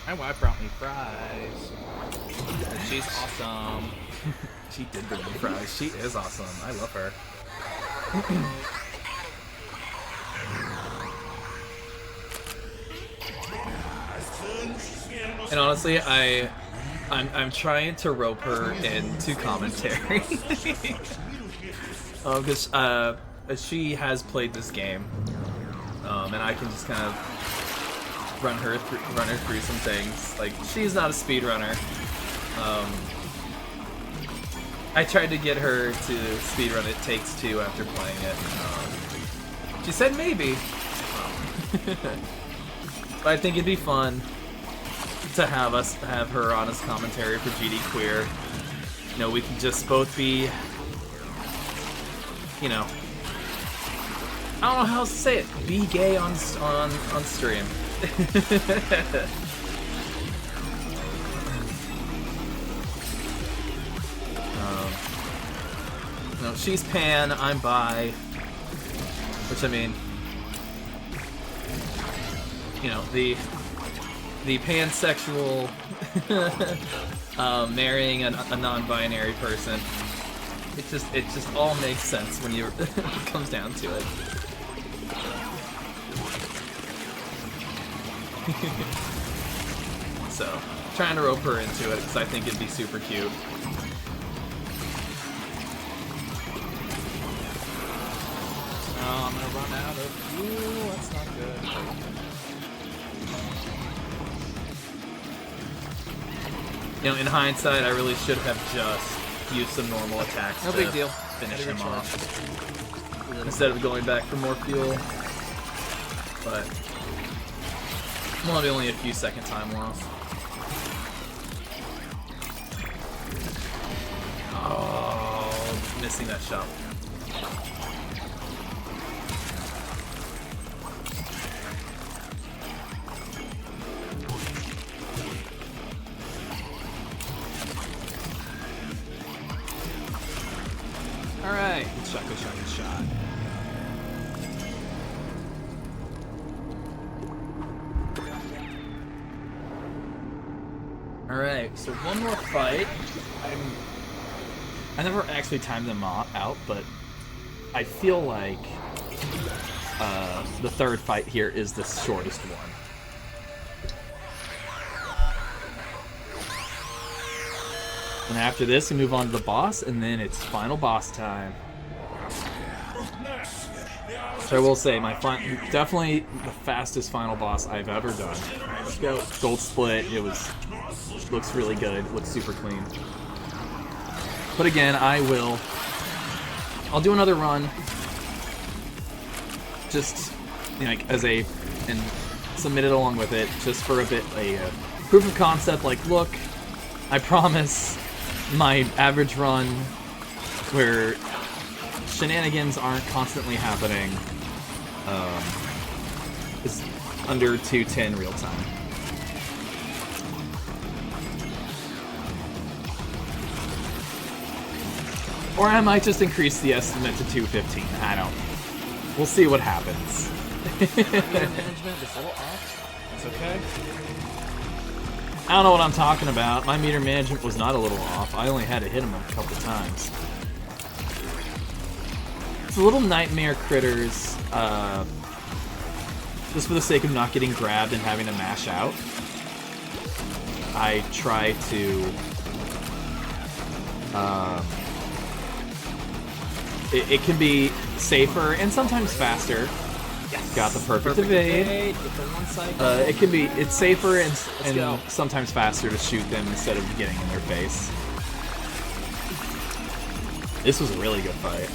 My wife brought me fries. And she's awesome. She did bring me fries. She is awesome. I love her. And honestly, I'm trying to rope her into commentary because she has played this game, and I can just kind of run her through some things. Like, she's not a speedrunner. I tried to get her to speedrun It Takes Two after playing it. She said maybe, but I think it'd be fun to have her honest commentary for GDQueer. You know, we can just both be, you know, I don't know how else to say it. Be gay on stream. No, she's pan, I'm bi, which, I mean, you know, the pansexual marrying a non-binary person. It just all makes sense when it comes down to it. So, trying to rope her into it because I think it'd be super cute. Oh, I'm gonna run out of fuel. That's not good. You know, in hindsight, I really should have just used some normal attacks No to big deal. finish him off, instead of going back for more fuel. But only a few second time loss. Oh, missing that shot. Alright, good shot, good shot, good shot. Alright, so one more fight. I never actually timed them out, but I feel like the third fight here is the shortest one. And after this, we move on to the boss, and then it's final boss time. So I will say, definitely the fastest final boss I've ever done. Let's go. Gold split. Looks really good. Looks super clean. But again, I'll do another run. Just, you know, and submit it along with it, just for a proof of concept. Like, look, I promise my average run where shenanigans aren't constantly happening is under 2:10 real time. Or I might just increase the estimate to 2:15. I don't know. We'll see what happens. Management is a little off. That's okay. I don't know what I'm talking about. My meter management was not a little off. I only had to hit him a couple times. It's a little nightmare critters, just for the sake of not getting grabbed and having to mash out. I try to... It can be safer and sometimes faster. Yes. Got the perfect evade. It's safer and sometimes faster to shoot them instead of getting in their face. This was a really good fight.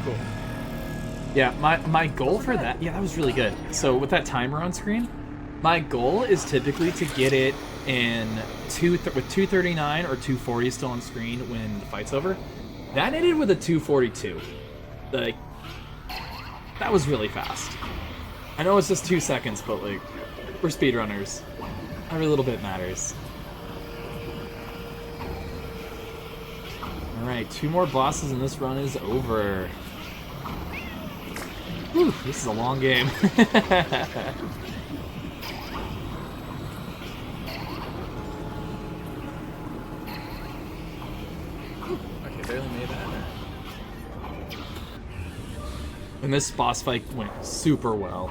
Cool. Yeah, my goal for that, yeah, that was really good. So with that timer on screen, my goal is typically to get it with 239 or 240 still on screen when the fight's over. That ended with a 242. Like, that was really fast. I know it's just 2 seconds, but like, we're speedrunners. Every little bit matters. Alright, 2 more bosses and this run is over. Whew, this is a long game. Okay, barely made that. And this boss fight went super well.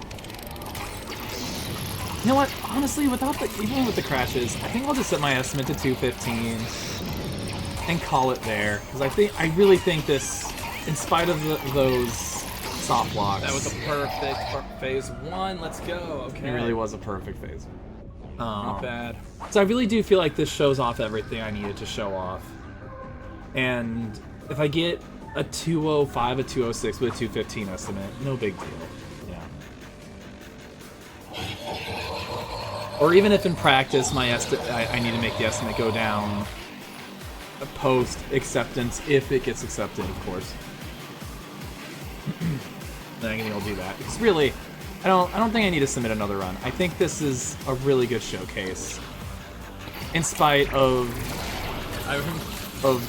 You know what? Honestly, even with the crashes, I think I'll just set my estimate to 215 and call it there. Because I really think this, in spite of those soft blocks, That was a perfect phase 1. Let's go. Okay. it really was a perfect phase. Not bad. So I really do feel like this shows off everything I needed to show off. And if I get a 205, a 206 with a 215 estimate, no big deal. Yeah. Or even if in practice I need to make the estimate go down post acceptance, if it gets accepted, of course. Then I think I'll do that. Because really, I don't think I need to submit another run. I think this is a really good showcase. In spite of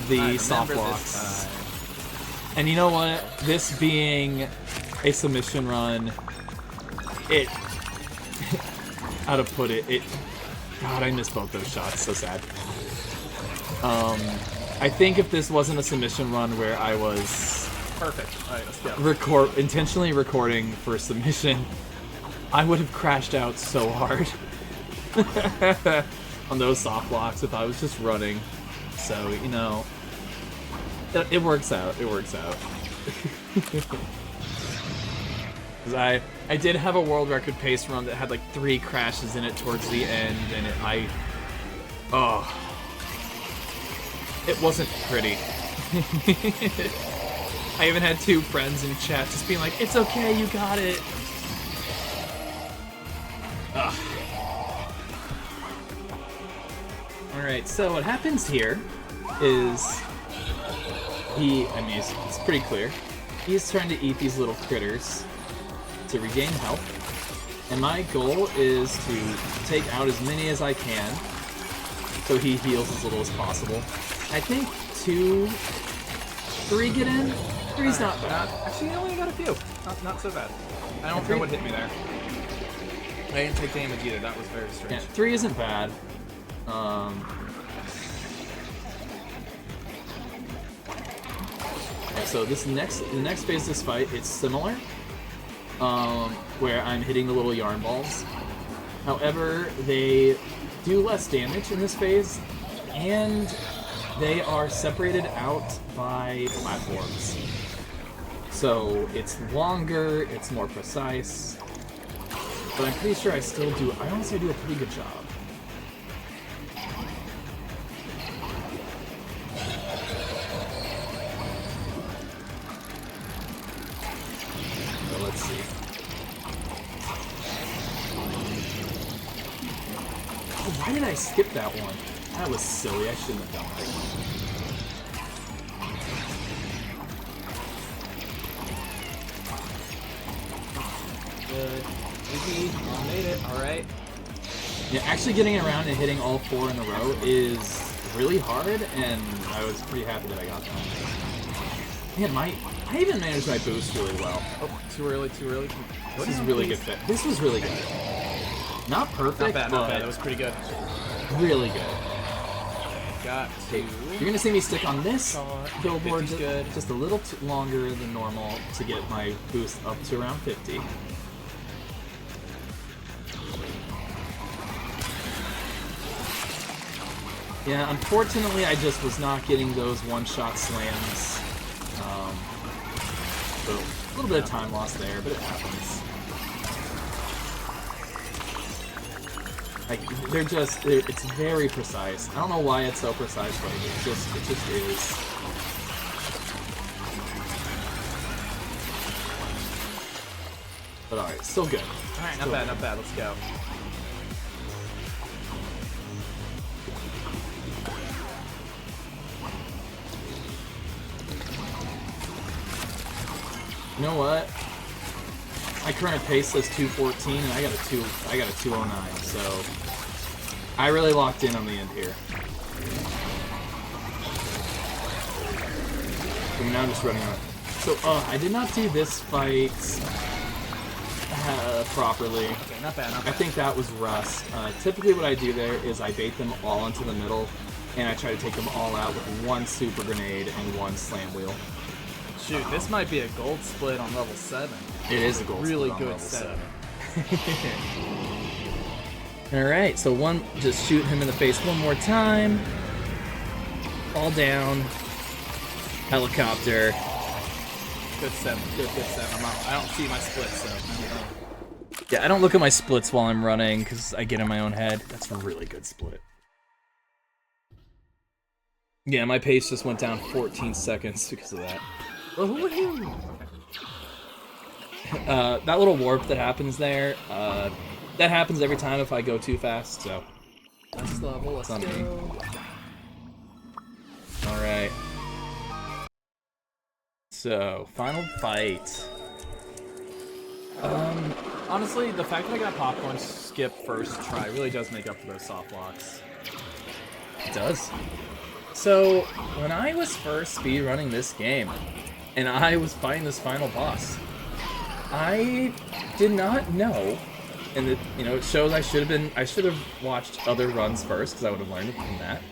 the soft blocks. And you know what? This being a submission run, how to put it, God, I missed both those shots, so sad. I think if this wasn't a submission run where I was Perfect. Alright, let's go. intentionally recording for submission, I would have crashed out so hard on those soft blocks if I was just running. So, you know, it works out. It works out. Because I did have a world record pace run that had like 3 crashes in it towards the end, and it wasn't pretty. I even had 2 friends in chat just being like, "It's okay, you got it." Ugh. Alright, so what happens here is it's pretty clear. He's trying to eat these little critters to regain health. And my goal is to take out as many as I can so he heals as little as possible. I think 2, 3 get in. 3's not bad. Actually, I only got a few. Not so bad. I don't know what hit me there. I didn't take damage either. That was very strange. Yeah, 3 isn't bad. So the next phase of this fight, it's similar, where I'm hitting the little yarn balls. However, they do less damage in this phase, and they are separated out by platforms. So it's longer, it's more precise, but I'm pretty sure I honestly do a pretty good job. So let's see. Oh, why did I skip that one? That was silly, I shouldn't have done that. Good. Easy. I made it. Alright. Yeah, actually getting around and hitting all 4 in a row is really hard, and I was pretty happy that I got that. Man, I even managed my boost really well. Oh, too early. This is really good fit. This was really good. Not perfect, Not bad. That was pretty good. really good. Got to. You're gonna see me stick on this billboard 50's good. just a little longer than normal to get my boost up to around 50. Yeah, unfortunately, I just was not getting those one-shot slams. So a little bit of time lost there, but it happens. Like, it's very precise. I don't know why it's so precise, but it just is. But alright, still good. Alright, not bad. Let's go. know what? My current pace says 214, and I got a 209. So I really locked in on the end here. So now I'm just running on. So I did not do this fight properly. Okay, not bad, not bad. I think that was rust. Typically what I do there is I bait them all into the middle, and I try to take them all out with one super grenade and one slam wheel. Shoot, this might be a gold split on level 7. It is a gold Really split on good level setup. 7. Alright, so just shoot him in the face one more time. Fall down. Helicopter. Good 7. Good 7. I don't see my split, so I don't know. Yeah, I don't look at my splits while I'm running because I get in my own head. That's a really good split. Yeah, my pace just went down 14 seconds because of that. That little warp that happens there, that happens every time if I go too fast, so. Last level, let's go. Alright. So, final fight. Honestly, the fact that I got popcorn skip first try really does make up for those soft locks. It does. So, when I was first speedrunning this game, and I was fighting this final boss, I did not know, and it, it shows I should have watched other runs first, because I would have learned from that.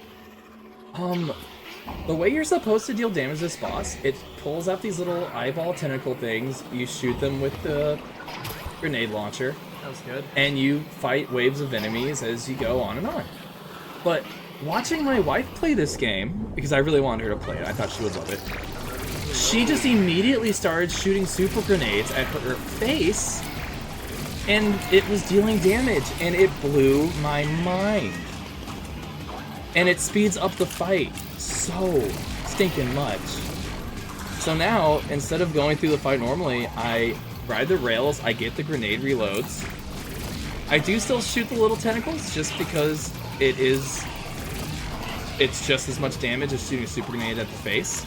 The way you're supposed to deal damage to this boss, it pulls out these little eyeball tentacle things, you shoot them with the grenade launcher, That was good. and you fight waves of enemies as you go on and on. But watching my wife play this game, because I really wanted her to play it, I thought she would love it, she just immediately started shooting super grenades at her face, and it was dealing damage, and it blew my mind. And it speeds up the fight so stinking much. So now, instead of going through the fight normally, I ride the rails, I get the grenade reloads. I do still shoot the little tentacles, just because it's just as much damage as shooting a super grenade at the face.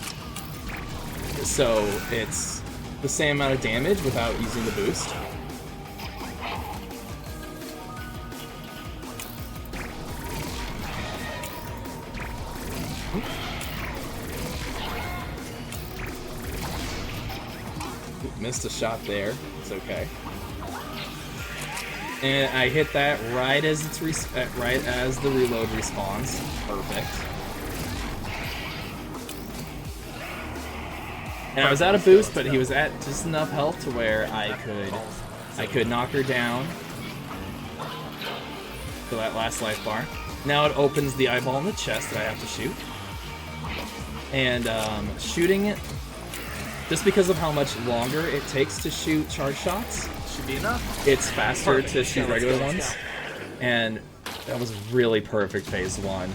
So it's the same amount of damage without using the boost. Missed a shot there. It's okay. And I hit that right as right as the reload respawns. Perfect. And I was out of boost, but he was at just enough health to where I could knock her down for that last life bar. Now it opens the eyeball in the chest that I have to shoot. And shooting it, just because of how much longer it takes to shoot charge shots, Should be enough. it's faster to shoot Let's regular go, let's ones. go. And that was really perfect phase 1.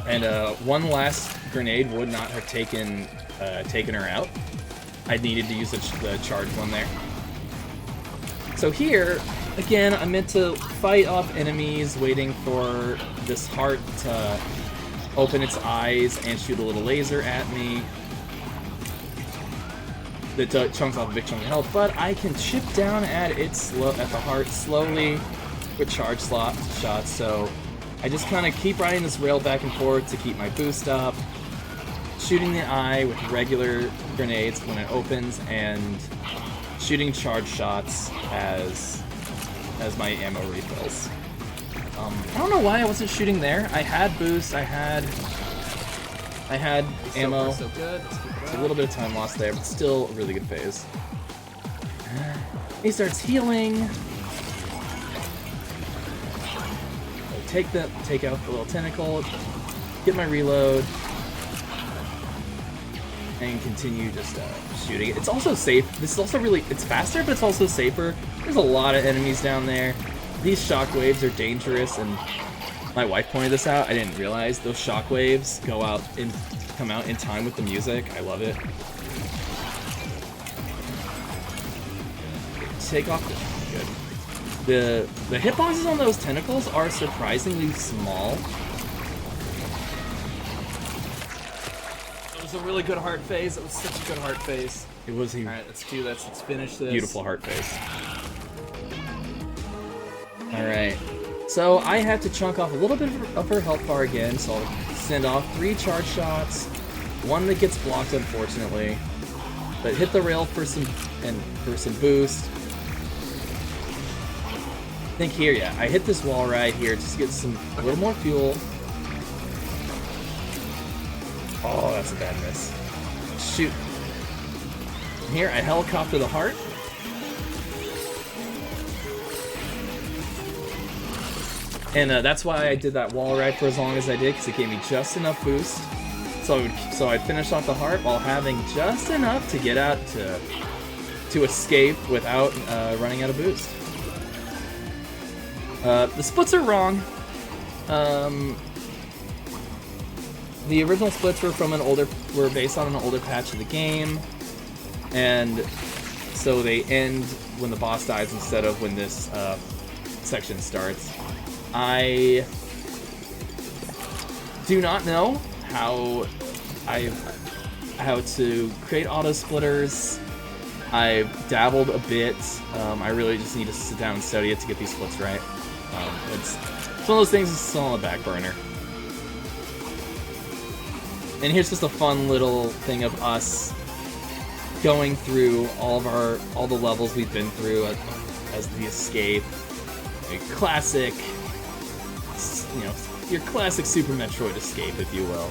And one last grenade would not have taken her out. I needed to use the charge one there. So here, again, I'm meant to fight off enemies, waiting for this heart to open its eyes and shoot a little laser at me that chunks off a big chunk of health, but I can chip down at the heart slowly with charge shots, so I just kind of keep riding this rail back and forth to keep my boost up, shooting the eye with regular grenades when it opens, and shooting charge shots as my ammo refills. I don't know why I wasn't shooting there. I had boost, I had ammo. So good. Let's keep it It's a up. little bit of time lost there, but still a really good phase. He starts healing. Take out the little tentacle, get my reload, and continue just shooting it. It's also safe. This is also it's faster, but it's also safer. There's a lot of enemies down there. These shockwaves are dangerous, and my wife pointed this out. I didn't realize those shockwaves come out in time with the music. I love it. Take off good. The hitboxes on those tentacles are surprisingly small. was a really good heart phase. It was such a good heart phase. It was a Alright, let's do this. Let's finish this. beautiful heart face. Alright. So I have to chunk off a little bit of her health bar again, so I'll send off 3 charge shots. One that gets blocked, unfortunately. But hit the rail for some boost. I think here, yeah, I hit this wall right here just to get a little more fuel. Oh, that's a bad miss. Shoot. Here, I helicopter the heart. And that's why I did that wall ride for as long as I did, because it gave me just enough boost. So I'd finish off the heart while having just enough to get out to escape without running out of boost. The splits are wrong. The original splits were based on an older patch of the game, and so they end when the boss dies instead of when this section starts. I do not know how to create auto splitters. I've dabbled a bit. I really just need to sit down and study it to get these splits right. It's one of those things that's still on the back burner. And here's just a fun little thing of us going through all the levels we've been through as the escape. A classic, you know, your classic Super Metroid escape, if you will.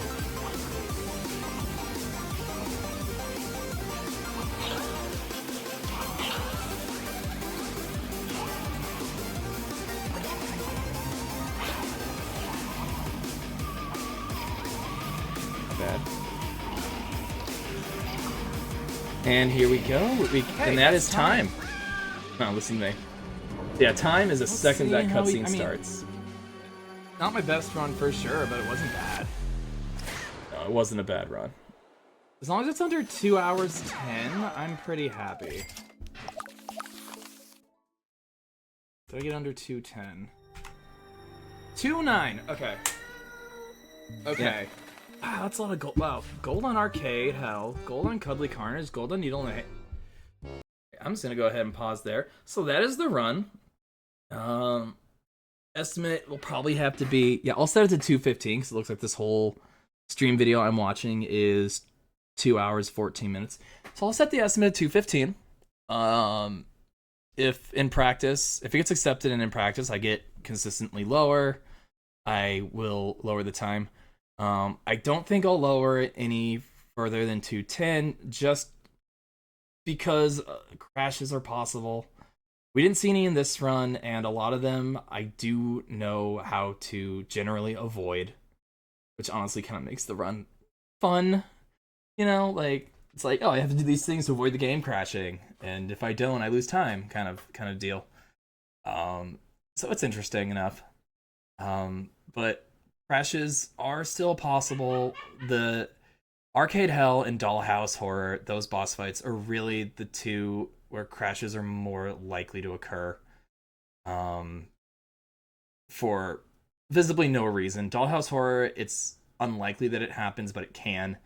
And here we go. And that is time. Oh, listen to me. Yeah, time is a second that cutscene starts. Not my best run for sure, but it wasn't bad. No, it wasn't a bad run. As long as it's under 2 hours 10, I'm pretty happy. Did I get under 2:10? 2:09. Okay. Okay. Yeah. Wow, that's a lot of gold. Wow, gold on Arcade Hell, gold on Cuddly Carnage, gold on Needle and I'm just gonna go ahead and pause there. So that is the run. Estimate will probably have to be, yeah, I'll set it to 2:15 because it looks like this whole stream video I'm watching is 2 hours 14 minutes. So I'll set the estimate at 2:15. If it gets accepted and in practice I get consistently lower, I will lower the time. I don't think I'll lower it any further than 2:10, just because crashes are possible. We didn't see any in this run, and a lot of them I do know how to generally avoid, which honestly kind of makes the run fun. You know, like, it's like, oh, I have to do these things to avoid the game crashing, and if I don't, I lose time, kind of deal. So it's interesting enough. But crashes are still possible. The Arcade Hell and Dollhouse Horror, those boss fights are really the two where crashes are more likely to occur. For visibly no reason. Dollhouse Horror, it's unlikely that it happens, but it can.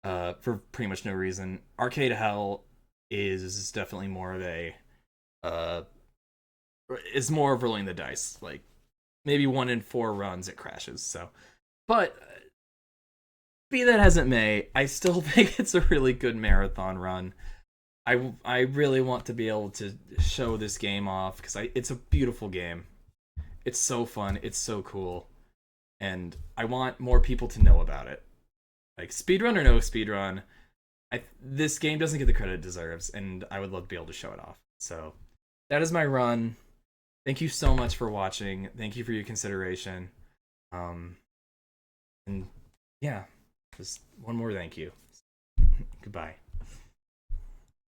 For pretty much no reason. Arcade Hell is definitely more of is more of rolling the dice. Like, maybe 1 in 4 runs it crashes. So, but be that as it may, I still think it's a really good marathon run. I really want to be able to show this game off because it's a beautiful game. It's so fun. It's so cool, and I want more people to know about it. Like, speedrun or no speedrun, this game doesn't get the credit it deserves, and I would love to be able to show it off. So that is my run. Thank you so much for watching. Thank you for your consideration. And yeah, just one more thank you. Goodbye.